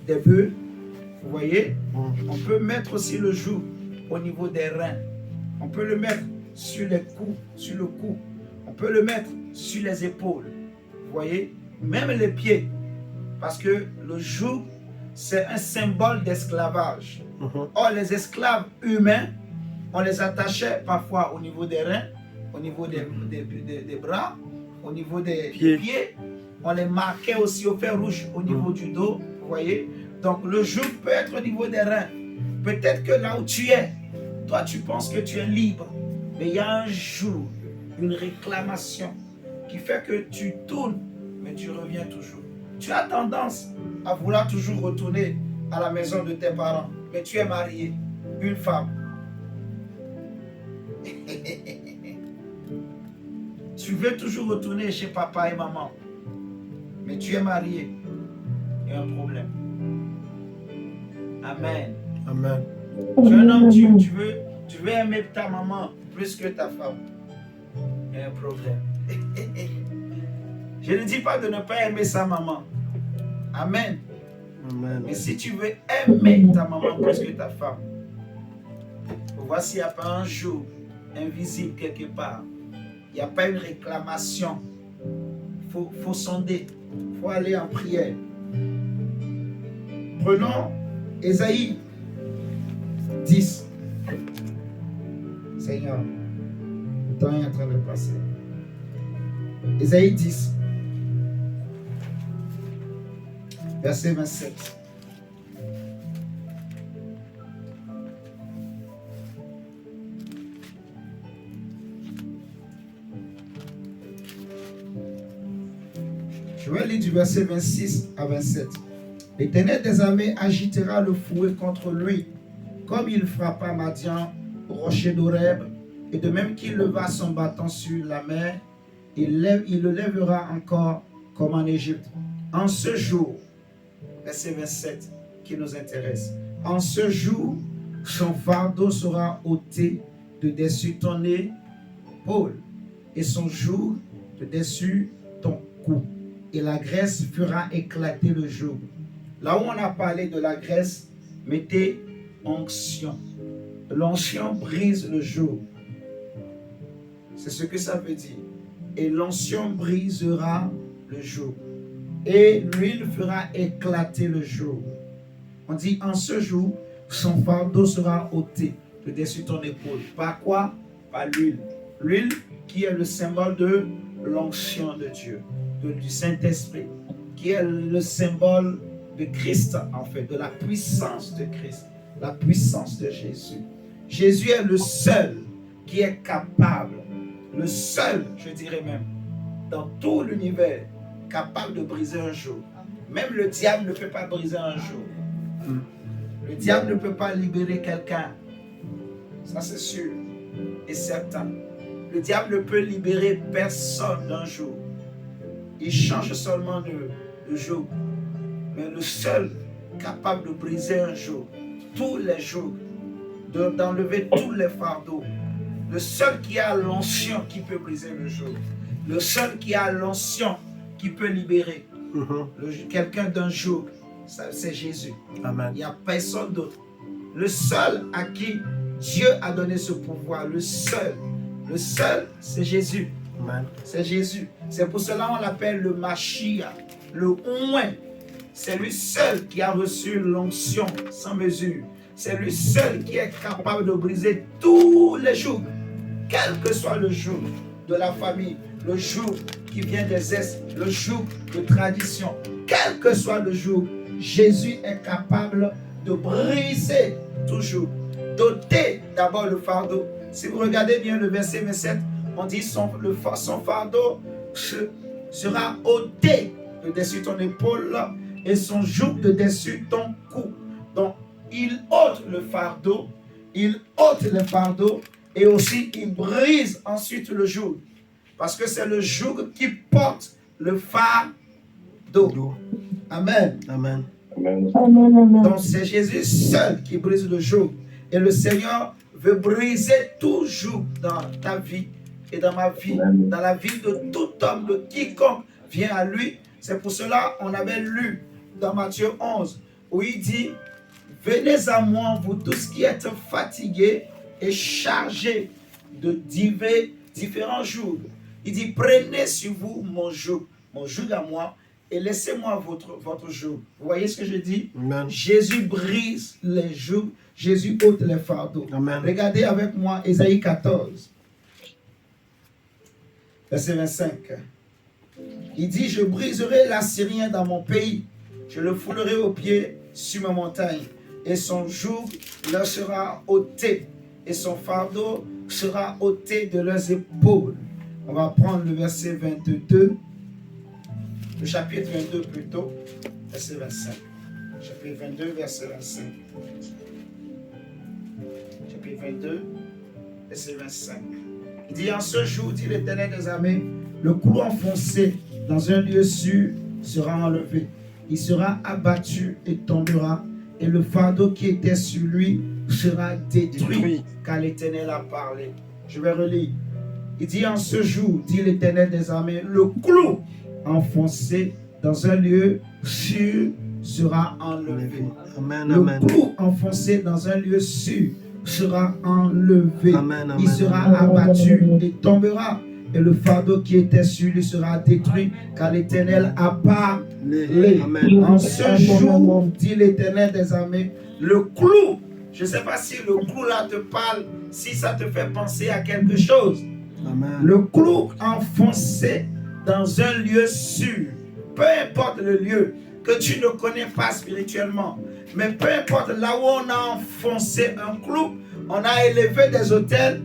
des bœufs, vous voyez, on peut mettre aussi le joug au niveau des reins. On peut le mettre sur les coups, sur le cou. On peut le mettre sur les épaules. Vous voyez, même les pieds. Parce que le joug, c'est un symbole d'esclavage. Or, les esclaves humains, on les attachait parfois au niveau des reins, au niveau des bras, au niveau des pieds. On les marquait aussi au fer rouge au niveau du dos. Vous voyez? Donc, le joug peut être au niveau des reins. Peut-être que là où tu es, toi, tu penses que tu es libre. Mais il y a un jour, une réclamation qui fait que tu tournes, mais tu reviens toujours. Tu as tendance à vouloir toujours retourner à la maison de tes parents, mais tu es marié, une femme. Tu veux toujours retourner chez papa et maman, mais tu es marié. Il y a un problème. Amen. Amen. Tu es un homme, tu veux aimer ta maman plus que ta femme. Il y a un problème. Je ne dis pas de ne pas aimer sa maman. Amen. Amen. Mais si tu veux aimer ta maman plus que ta femme, voici, il n'y a pas un jour invisible quelque part. Il n'y a pas une réclamation. Il faut sonder. Il faut aller en prière. Prenons Ésaïe 10. Seigneur, le temps est en train de passer. Ésaïe 10, verset 27. Je vais lire du verset 26 à 27. L'Éternel des armées agitera le fouet contre lui, comme il frappa Madian au rocher d'Horeb, et de même qu'il leva son bâton sur la mer, il le lèvera encore comme en Égypte. En ce jour, verset 27 qui nous intéresse, en ce jour, son fardeau sera ôté de dessus ton épaule, et son joug de dessus ton cou, et la graisse fera éclater le joug. Là où on a parlé de la graisse, mettez onction. L'onction brise le joug. C'est ce que ça veut dire. Et l'onction brisera le joug. Et l'huile fera éclater le joug. On dit en ce jour, son fardeau sera ôté de dessus ton épaule. Par quoi? Par l'huile. L'huile qui est le symbole de l'onction de Dieu, du Saint-Esprit, qui est le symbole de Christ, en fait, de la puissance de Christ, la puissance de Jésus. Jésus est le seul qui est capable, le seul, je dirais même, dans tout l'univers, capable de briser un joug. Même le diable ne peut pas briser un joug. Le diable ne peut pas libérer quelqu'un. Ça, c'est sûr et certain. Le diable ne peut libérer personne d'un joug. Il change seulement de joug. Mais le seul capable de briser un joug, tous les jougs, d'enlever tous les fardeaux, le seul qui a l'onction qui peut briser le joug, le seul qui a l'onction qui peut libérer quelqu'un d'un joug, c'est Jésus. Amen. Il n'y a personne d'autre. Le seul à qui Dieu a donné ce pouvoir, le seul, c'est Jésus. Amen. C'est Jésus. C'est pour cela qu'on l'appelle le Mashiach, le oint. C'est lui seul qui a reçu l'onction sans mesure. C'est lui seul qui est capable de briser tous les jougs. quel que soit le joug de la famille, le joug qui vient des Est, le joug de tradition, quel que soit le joug, Jésus est capable de briser tout joug, d'ôter d'abord le fardeau. Si vous regardez bien le verset 27, on dit son fardeau sera ôté de dessus ton épaule et son joug de dessus ton cou. Donc, il ôte le fardeau, et aussi il brise ensuite le joug. Parce que c'est le joug qui porte le fardeau. Amen. Amen. Donc c'est Jésus seul qui brise le joug. Et le Seigneur veut briser tout joug dans ta vie et dans ma vie, dans la vie de tout homme, de quiconque vient à lui. C'est pour cela qu'on avait lu dans Matthieu 11, où il dit, venez à moi, vous tous qui êtes fatigués et chargés de différents jougs. Il dit, prenez sur vous mon joug à moi, et laissez-moi votre joug. Vous voyez ce que je dis? Amen. Jésus brise les jougs, Jésus ôte les fardeaux. Amen. Regardez avec moi Ésaïe 14, verset 25. Il dit, je briserai l'Assyrien dans mon pays, je le foulerai aux pieds sur ma montagne, et son joug leur sera ôté, et son fardeau sera ôté de leurs épaules. On va prendre le verset 22, le chapitre 22 plutôt, verset 25. Chapitre 22, verset 25. Chapitre 22, verset 25. Il dit, en ce jour, dit l'Éternel des armées, le clou enfoncé dans un lieu sûr sera enlevé. Il sera abattu et tombera, et le fardeau qui était sur lui sera détruit, car l'Éternel a parlé. Je vais relire. Il dit, en ce jour, dit l'Éternel des armées, le clou enfoncé dans un lieu sûr sera enlevé. Amen, Le amen. clou enfoncé dans un lieu sûr sera enlevé. Amen, amen, Il sera abattu et tombera, et le fardeau qui était sur lui sera détruit, car l'Éternel a parlé. Amen. En ce jour, dit l'Éternel des armées, le clou, je ne sais pas si le clou là te parle, si ça te fait penser à quelque chose. Amen. Le clou enfoncé dans un lieu sûr, peu importe le lieu que tu ne connais pas spirituellement, mais peu importe là où on a enfoncé un clou, on a élevé des autels,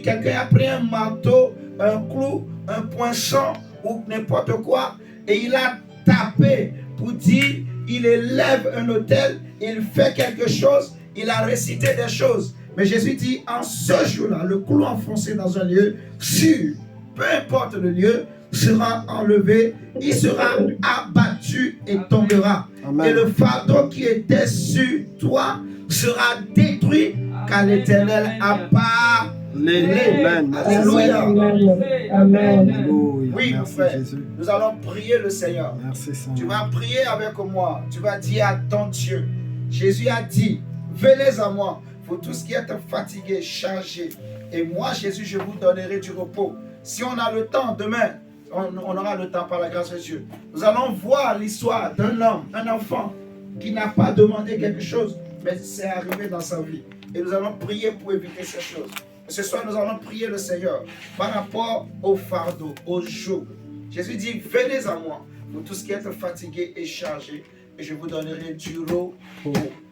quelqu'un a pris un marteau, un clou, un poinçon ou n'importe quoi, et il a tapé pour dire, il élève un autel, il fait quelque chose, il a récité des choses. Mais Jésus dit, en ce jour-là, le clou enfoncé dans un lieu sûr, peu importe le lieu, sera enlevé, il sera abattu et tombera. Amen. Et le fardeau qui était sur toi sera détruit, car l'Éternel a parlé. Amen. Alléluia. Amen. Alléluia. Oui, mon Merci frère. Jésus. Nous allons prier le Seigneur. Merci Seigneur. Tu vas prier avec moi. Tu vas dire à ton Dieu. Jésus a dit, venez à moi, vous tous qui êtes fatigués, chargés. Et moi, Jésus, je vous donnerai du repos. Si on a le temps, demain, on aura le temps par la grâce de Dieu. Nous allons voir l'histoire d'un homme, un enfant, qui n'a pas demandé quelque chose, mais c'est arrivé dans sa vie. Et nous allons prier pour éviter ces choses. Ce soir, nous allons prier le Seigneur par rapport au fardeau, au joug. Jésus dit, venez à moi, vous tous qui êtes fatigués et chargés, et je vous donnerai du repos.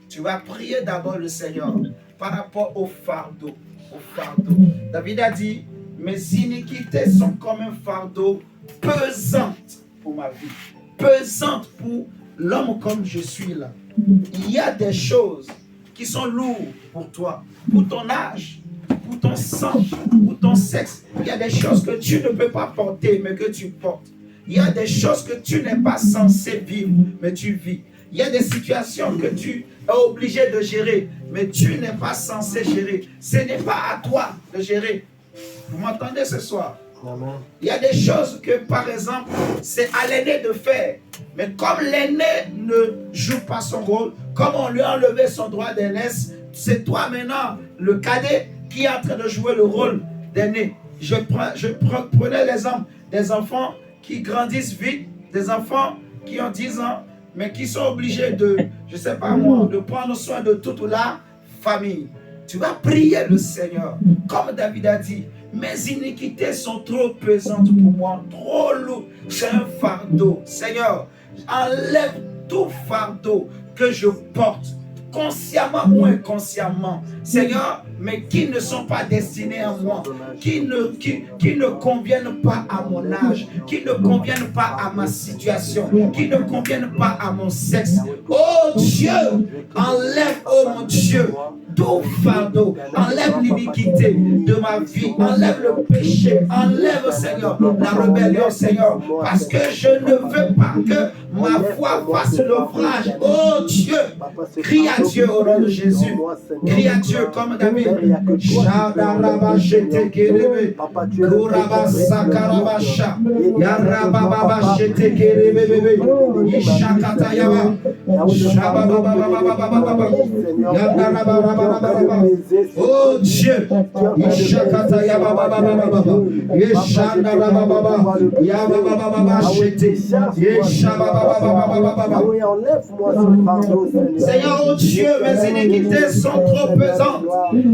Tu vas prier d'abord le Seigneur par rapport au fardeau. David a dit, mes iniquités sont comme un fardeau pesante pour ma vie, pesante pour l'homme comme je suis là. Il y a des choses qui sont lourdes pour toi, pour ton âge, pour ton sang, pour ton sexe. Il y a des choses que tu ne peux pas porter, mais que tu portes. Il y a des choses que tu n'es pas censé vivre, mais tu vis. Il y a des situations que tu es obligé de gérer, mais tu n'es pas censé gérer. Ce n'est pas à toi de gérer. Vous m'entendez ce soir? Amen. Il y a des choses que, par exemple, c'est à l'aîné de faire. Mais comme l'aîné ne joue pas son rôle, comme on lui a enlevé son droit d'aînesse, c'est toi maintenant, le cadet, qui est en train de jouer le rôle d'aîné. Je prenais l'exemple des enfants qui grandissent vite, des enfants qui ont 10 ans, mais qui sont obligés de, je ne sais pas moi, de prendre soin de toute la famille. Tu vas prier le Seigneur. Comme David a dit, mes iniquités sont trop pesantes pour moi, trop lourdes. C'est un fardeau. Seigneur, enlève tout fardeau que je porte, consciemment ou inconsciemment. Seigneur, mais qui ne sont pas destinés à moi, qui ne conviennent pas à mon âge, qui ne conviennent pas à ma situation, qui ne conviennent pas à mon sexe. Oh Dieu, enlève, oh mon Dieu, tout fardeau, enlève l'iniquité de ma vie, enlève le péché, enlève, Seigneur, la rébellion, Seigneur, parce que je ne veux pas que ma foi fasse l'ouvrage. Oh Dieu, crie à Dieu au nom de Jésus, crie à Dieu comme David. Shadaraba shete kerebe, kuraba sakarabasha, yarababa shete kerebe bebe, ishakata yaba, shababababababababa, yadarababababababa. Oh Dieu, ishakata yababababababa, yeshandarabababa, yabababababa shete, yeshababababababa. Seigneur, oh Dieu, mes iniquités sont trop pesantes.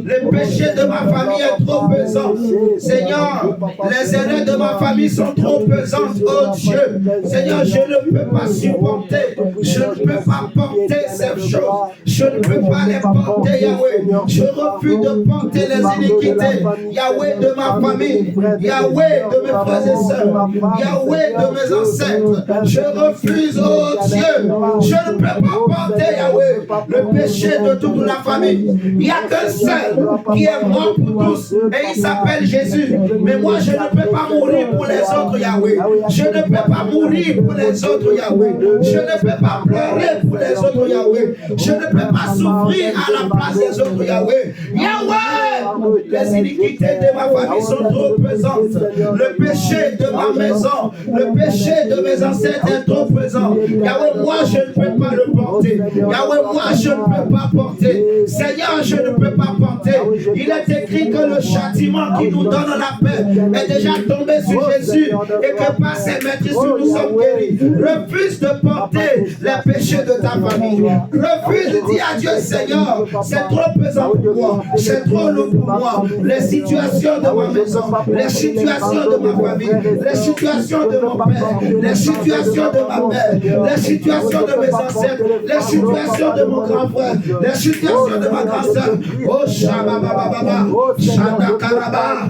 Le péché de ma famille est trop pesant. Seigneur, les erreurs de ma famille sont trop pesantes. Oh Dieu, Seigneur, je ne peux pas supporter. Je ne peux pas porter ces choses. Je ne peux pas les porter, Yahweh. Je refuse de porter les iniquités, Yahweh, de ma famille, Yahweh, de mes frères et sœurs, Yahweh, de mes ancêtres. Je refuse, oh Dieu. Je ne peux pas porter, Yahweh, le péché de toute la famille. Il n'y a qu'un seul qui est mort pour tous et il s'appelle Jésus. Mais moi je ne peux pas mourir pour les autres, Yahweh. Je ne peux pas mourir pour les autres, Yahweh. Je ne peux pas pleurer pour les autres, Yahweh. Je ne peux pas souffrir à la place des autres, Yahweh. Yahweh, les iniquités de ma famille sont trop pesantes. Le péché de ma maison, le péché de mes ancêtres est trop pesant. Yahweh, moi je ne peux pas le porter. Yahweh, moi je ne peux pas porter. Seigneur, je ne peux pas porter. Il est écrit que le châtiment qui nous donne la paix est déjà tombé sur Jésus et que par ses maîtresses nous sommes guéris. Refuse de porter les péchés de ta famille. Refuse de dire à Dieu, Seigneur, c'est trop pesant pour moi, c'est trop lourd pour moi. Les situations de ma maison, les situations de ma famille, les situations de mon père, les situations de ma mère, les situations de mes ancêtres, les situations de mon grand frère, les situations de ma grande sœur. Oh Shababababa, Shadakaraba.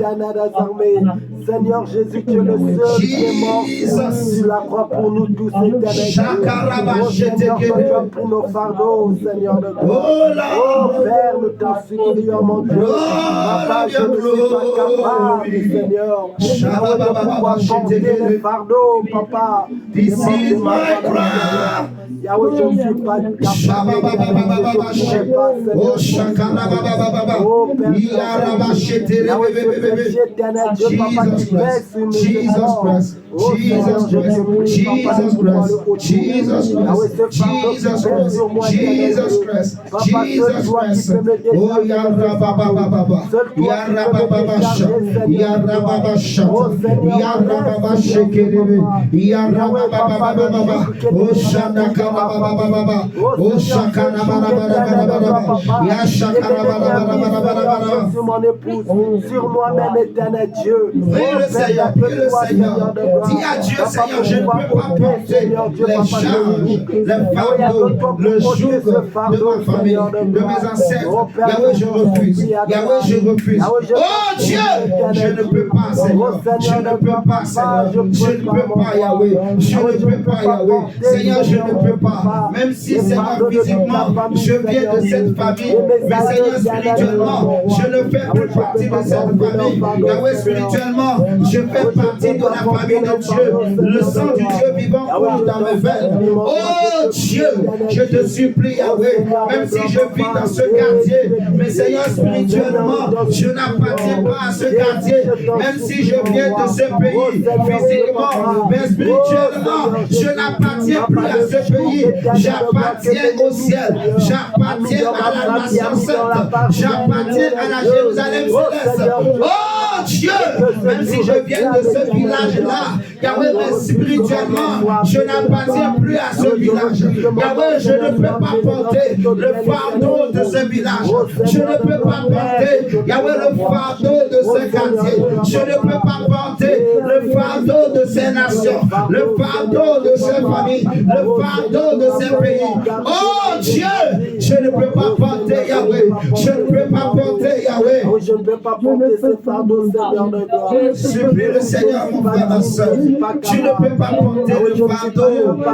Seigneur Jésus, tu es le seul qui est mort sur la croix pour nous tous éternellement. Oh Seigneur, toi tu as pris nos fardeaux, Seigneur de gloire. Oh Père, nous t'en supplions, mon Dieu. Papa, je ne suis pas capable, Seigneur, de pouvoir porter les fardeaux, Papa. This is my cry. Yahweh, je ne suis pas capable. Oh Shakarabababa. Oh Père, Jesus Christ, Jesus Christ, Jesus Christ, Jesus Christ, Jesus Christ, Jesus Christ, Jesus Christ. Oh Yarabababa, Yarababasha, Yarababasha, Yarababasha, Yarabababa, Oh Shanakarabababa, Oh Shakarabababa, Yashakarabababa. Sur mon épouse, sur moi-même, éternel Dieu. Prie le Seigneur, dis à Dieu, Seigneur, je ne peux pas porter les charges, les fardeaux, le joug de ma famille, de mes ancêtres. Yahweh, je refuse. Yahweh, je refuse. Oh Dieu, je ne peux pas, Seigneur. Je ne peux pas, Seigneur. Je ne peux pas, Yahweh. Je ne peux pas, Yahweh. Seigneur, je ne peux pas. Même si, Seigneur, physiquement, je viens de cette famille, mais Seigneur, spirituellement, je ne fais plus partie de cette famille. Yahweh, spirituellement, je fais partie de la famille de Dieu. Le sang du Dieu vivant coule dans mes veines. Oh Dieu, je te supplie, Yahweh, même si je vis dans ce quartier, mais Seigneur, spirituellement, je n'appartiens pas à ce quartier, même si je viens de ce pays physiquement, mais spirituellement, je n'appartiens plus à ce pays. J'appartiens au ciel, j'appartiens à la nation sainte, j'appartiens à la Jérusalem céleste. Oh Oh Dieu, même si je viens de ce village-là, Yahweh, mais spirituellement, je n'appartiens plus à ce village. Yahweh, je ne peux pas porter le fardeau de ce village. Je ne peux pas porter, Yahweh, le fardeau de ce quartier. Je ne peux pas porter le fardeau de ces nations, le fardeau de ces familles, le fardeau de ces pays. Oh Dieu, je ne peux pas porter, Yahweh. Je ne peux pas porter, Yahweh. Je ne peux pas porter ce fardeau, Seigneur de gloire. Supplie le Seigneur, mon frère, ma soeur. Tu ne peux pas porter le fardeau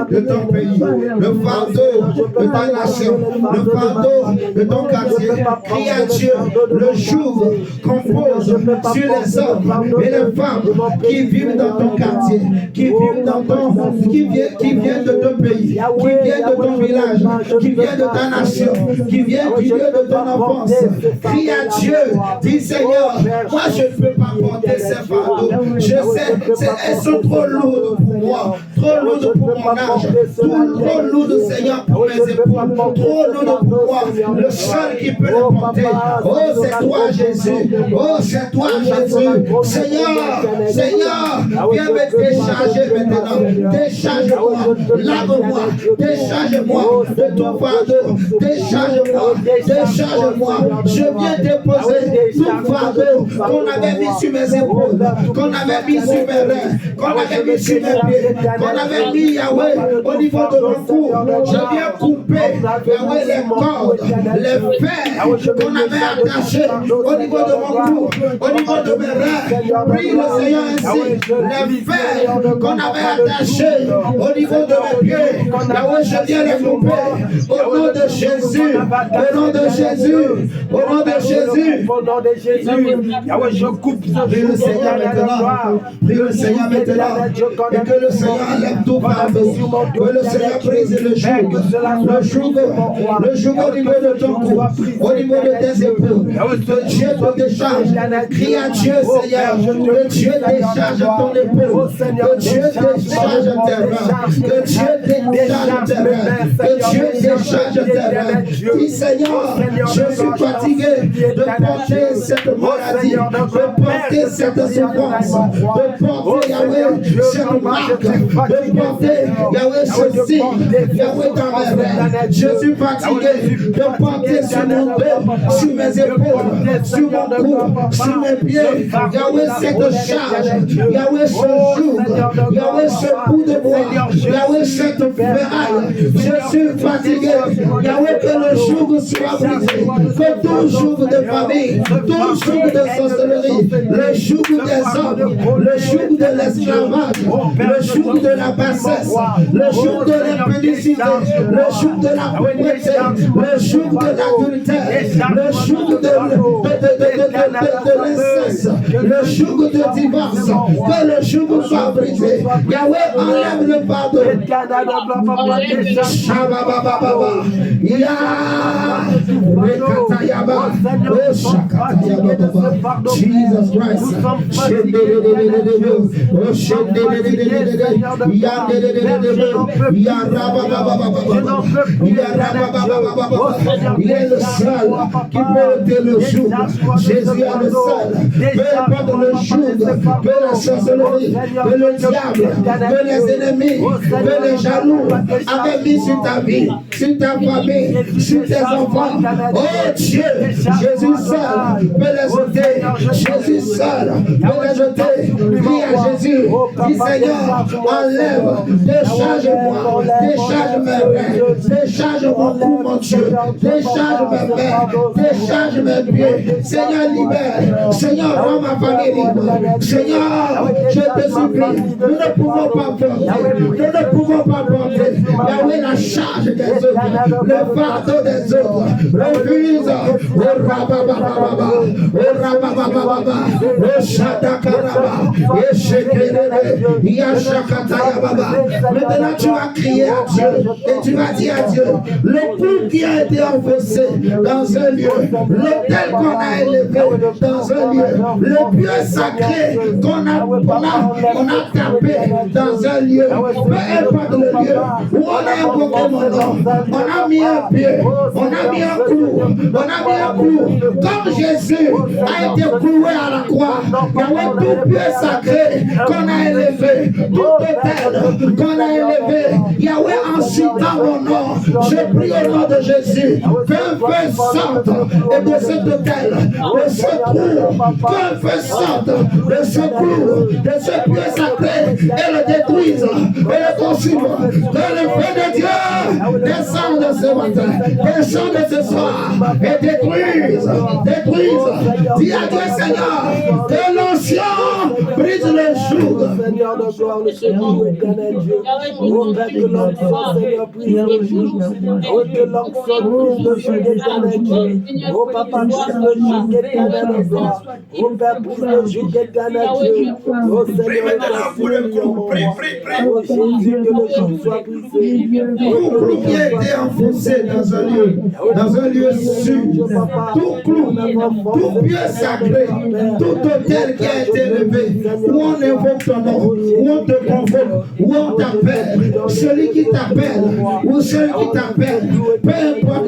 de ton pays, le fardeau de ta nation, le fardeau de ton quartier. Crie à Dieu le jour qu'on pose sur les hommes et les femmes qui vivent dans ton quartier, qui vivent dans ton, qui viennent de ton pays, qui viennent de ton village, qui viennent de ta nation, qui viennent du lieu de ton enfance. Crie à Dieu, dis Seigneur, moi je ne peux pas porter ces fardeaux. Je sais, elles sont trop lourdes pour moi, trop lourdes pour mon âge, trop lourdes, Seigneur, pour mes épaules, trop lourdes pour moi. Le seul qui peut le porter, oh c'est toi Jésus, oh c'est toi Jésus. Seigneur, viens me décharger maintenant, décharge-moi, lave-moi, décharge-moi de ton fardeau, décharge-moi, je viens déposer tout fardeau qu'on avait mis sur mes épaules, qu'on avait mis sur mes reins, qu'on avait mis sur mes pieds, qu'on avait mis, Yahweh, au niveau de mon cou. Je viens couper, Yahweh, les cordes, les fers qu'on avait attachés au niveau de mon cou, au niveau de mes reins. Prie le Seigneur ainsi, les fers qu'on avait attachés au niveau de mes pieds, Yahweh, je viens les couper au nom de Jésus, au nom de Jésus, au nom de Jésus. Au nom de Jésus, Yahweh, je coupe ce Prie le Seigneur maintenant, prie le Seigneur maintenant, et que le Seigneur enlève tout fardeau, que le Seigneur brise le joug au niveau de ton cou, au niveau de tes épaules, que Dieu te décharge. Crie à Dieu, Seigneur, que Dieu décharge ton épaule, que Dieu décharge tes reins, que Dieu décharge tes reins, que Dieu décharge tes reins. Dis Seigneur, je suis fatigué de porter cette maladie, de porter cette souffrance, de porter, Yahweh, cette marque, de porter, Yahweh, ceci, Yahweh, dans mes reins. Je suis fatigué de porter sur mon dos, sur mes épaules, sur mon cou, sur mes pieds, Yahweh, cette charge, Yahweh, ce joug, Yahweh, ce bout de bois, Yahweh, cette ferraille. Je suis fatigué, Yahweh, que le joug soit brisé, que tout joug de famille, tout joug de sorcellerie, le joug des hommes, le joug de l'esclavage, le joug de la bassesse, le joug de l'impudicité, le joug de la pauvreté, le joug de l'adultère, le joug de l'inceste, le joug de divorce, que le joug soit brisé. Yahweh, enlève le fardeau. Jesus Christ. Il est le seul qui peut ôter le joug. Jésus est le seul. Peu importe le joug, peu la sorcellerie, peu le diable, peu les ennemis, peu les jaloux avaient mis sur ta vie, sur ta famille, sur tes enfants. Oh Dieu, Jésus seul peut les ôter. Jésus seul peut les ôter. Prie à Jésus. Dis Seigneur, enlève, décharge-moi, décharge mes reins, décharge mon cou, mon Dieu, décharge mes mains, décharge mes pieds. Seigneur, libère. Seigneur, rends ma famille libre. Seigneur, je te supplie, nous ne pouvons pas porter, nous ne pouvons pas porter, Yahweh, la charge des autres, le fardeau des autres. Refuse, au rababababa, au rababababa, au shadakaraba, et shekerere, yashakatayababa. Maintenant, tu vas crier à Dieu et tu vas dire à Dieu, le coup qui a été enfoncé dans un lieu, l'autel qu'on a élevé dans un lieu, le pieu sacré qu'on a tapé dans un lieu, peu importe le lieu où on a invoqué mon nom, on a mis un pied, on a mis un clou, on a mis un clou. Comme Jésus a été cloué à la croix. Yahweh, tout pied sacré qu'on a élevé, tout autel qu'on a élevé. Yahweh, en citant mon nom, je prie au nom de Jésus qu'un feu sorte et de cet autel, de ce trou, qu'un feu sorte de ce clou, de ce pied sacré et le détruise et le consume. Que le feu de Dieu descende ce matin, descende ce soir et détruise. Dis à Dieu, Seigneur, que l'ancien brise le joug. Seigneur de gloire, le secours éternel Dieu. Oh Père, que l'onction, Seigneur, brise le joug. Oh, que l'onction brise le joug éternel Dieu. Oh Papa, brise le joug éternel de gloire. Oh Père, brise le joug éternel Dieu. Oh Seigneur, oh Jésus, que le joug soit brisé. Tout clou qui a été enfoncé dans un lieu sûr, tout clou, tout pied sacré, tout autel qui a été levé, où on évoque ton nom, où on te convoque, où on t'appelle, celui qui t'appelle, ou celui qui t'appelle, peu importe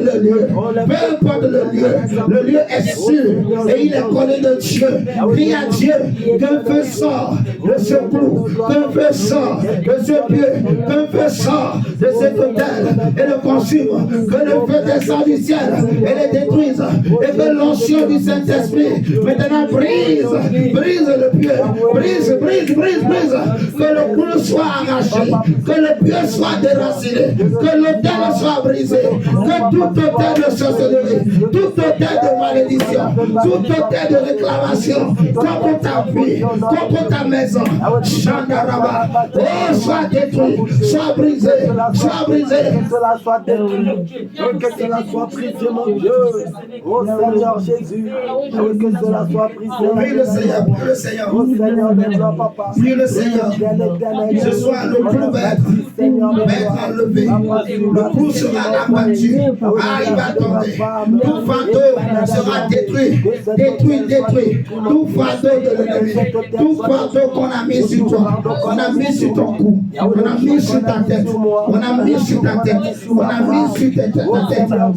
le lieu est sûr et il est connu de Dieu. Prie à Dieu qu'un feu sort de ce clou, qu'un feu sort de ce pied, qu'un feu sort de cet autel et le consume, que le feu descend du ciel et les détruise, et que l'onction du Saint-Esprit maintenant brise le pied, brise, que le clou soit arraché, que le pied soit déraciné, que l'autel soit brisé, que tout autel de sorcellerie, tout autel de malédiction, tout autel de réclamation contre ta vie, contre ta maison, Chandaraba, oh, soit détruit, soit brisé, que cela soit détruit, que cela soit brisé, mon Dieu. Oh Seigneur Jésus, que cela soit brisé. Prie le Seigneur, Oh Seigneur de gloire, Papa. Prie le Seigneur. Ce soir, le clou va être enlevé. Le clou sera abattu. Ah, il va tomber. Tout fardeau sera détruit. Tout fardeau de l'ennemi. Tout fardeau qu'on a mis sur toi. On a mis sur ton cou. On a mis sur ta tête. On a mis sur ta tête. On a mis sur ta tête.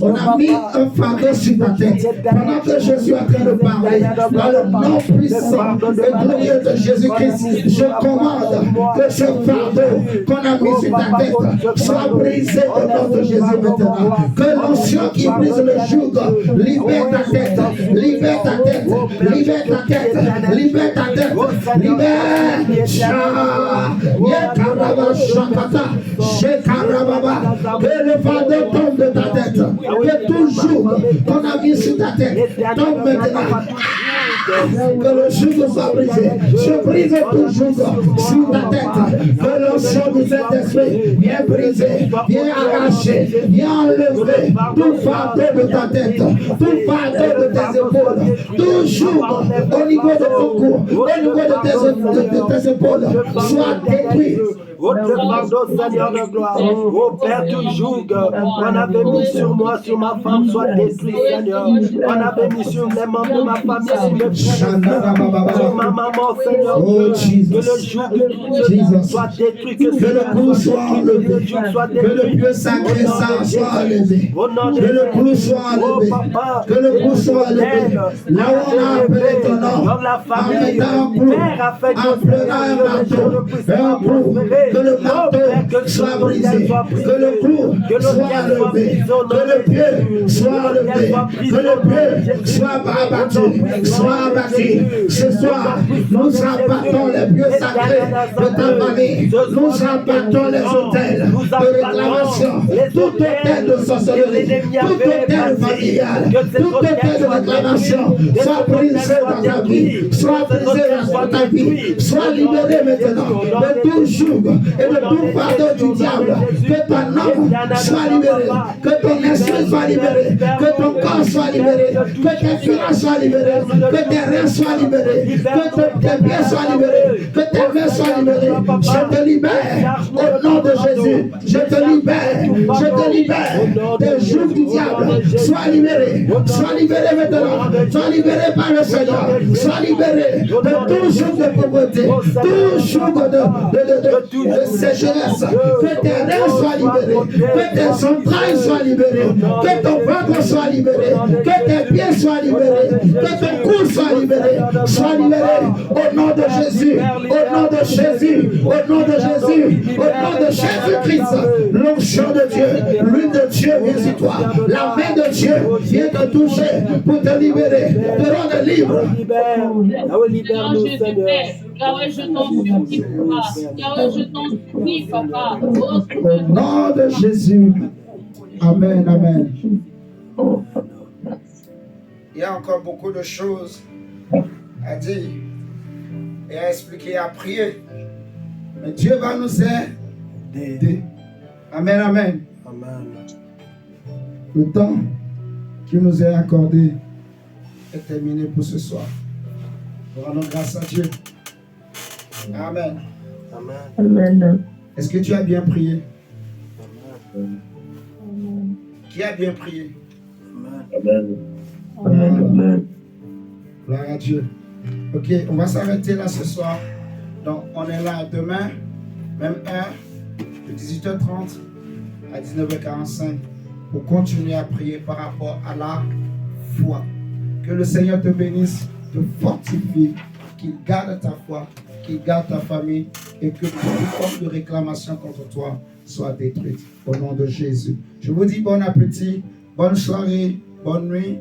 On a mis un fardeau sur ta tête. Pendant que je suis en train de parler, dans le nom puissant et glorieux de Jésus-Christ, je commande que ce fardeau qu'on a mis sur ta tête soit brisé au nom de Jésus maintenant. Que l'onction qui brise le joug libère ta tête, libère ta tête, libère ta tête, libère ta tête, libère. Que le fardeau tombe de ta tête, que tout joug qu'on a mis sur ta tête tombe maintenant. Que le joug soit brisé. Je brise tout joug sur ta tête. Que l'onction du Saint-Esprit viens briser, viens arracher, viens enlever tout fardeau de ta tête, tout fardeau de tes épaules, tout joug au niveau de ton cou, au niveau de tes épaules, soit détruit. Oh, le fardeau, Seigneur de gloire. Oh, Père, tout joug qu'on avait mis sur moi, sur ma femme, soit détruit, Seigneur. On avait mis sur les membres de ma famille, sur ma maman, Seigneur. Oh, que le joug soit détruit, que le clou soit enlevé, que le pieu sacré soit enlevé, que le clou soit enlevé, que le clou soit enlevé. Là où on a appelé ton nom, en mettant un clou, en pleurant un clou, que le marteau soit brisé, que le clou soit enlevé, que le pied soit enlevé, que le pied soit abattu. Ce soir, nous abattons les pieux sacrés de ta famille, nous abattons les hôtels de réclamation, tout hôtel de sorcellerie, tout hôtel familial, tout hôtel de réclamation, soit brisé dans ta vie, soit brisé dans ta vie, soit libéré maintenant de tout joug et de tout fardeau du diable. Que ton âme soit libérée, que ton esprit soit libéré, que ton corps soit libéré, que tes finances soient libérées, que tes reins soient libérés, que tes pieds soient libérés, que tes mains soient libérées. Je te libère au nom de Jésus. Je te libère des jours du diable. Sois Sois libéré. Sois libéré maintenant. Sois libéré par le Seigneur. Sois libéré de tout joug de pauvreté, tout joug de sécheresse. Que tes reins soient libérés. Que tes entrailles soient libérées. Que ton ventre soit libéré. Que tes pieds soient libérés. Que ton cou soit libéré. Sois libéré au nom de Jésus. Au nom de Jésus. Au nom de Jésus. Au nom de Jésus-Christ. L'onction de Dieu, l'huile de Dieu vient sur toi. La main de Dieu vient te toucher pour te libérer, te rendre libre. Libère-nous, Seigneur. Yahweh, je t'en supplie, papa. Yahweh, je t'en supplie, papa. Au nom de Jésus. Amen, amen. Il y a encore beaucoup de choses à dire et à expliquer, à prier. Mais Dieu va nous aider. Amen, amen. Amen. Le temps qui nous est accordé est terminé pour ce soir. Nous rendons grâce à Dieu. Amen. Amen. Amen. Est-ce que tu as bien prié? Amen. Qui a bien prié? Amen. Amen. Gloire à Dieu. Ok, on va s'arrêter là ce soir. Donc, on est là demain, même heure, de 18h30 à 19h45, pour continuer à prier par rapport à la foi. Que le Seigneur te bénisse, te fortifie, qu'il garde ta foi, qu'il garde ta famille et que toute forme de réclamation contre toi soit détruite. Au nom de Jésus. Je vous dis bon appétit, bonne soirée, bonne nuit.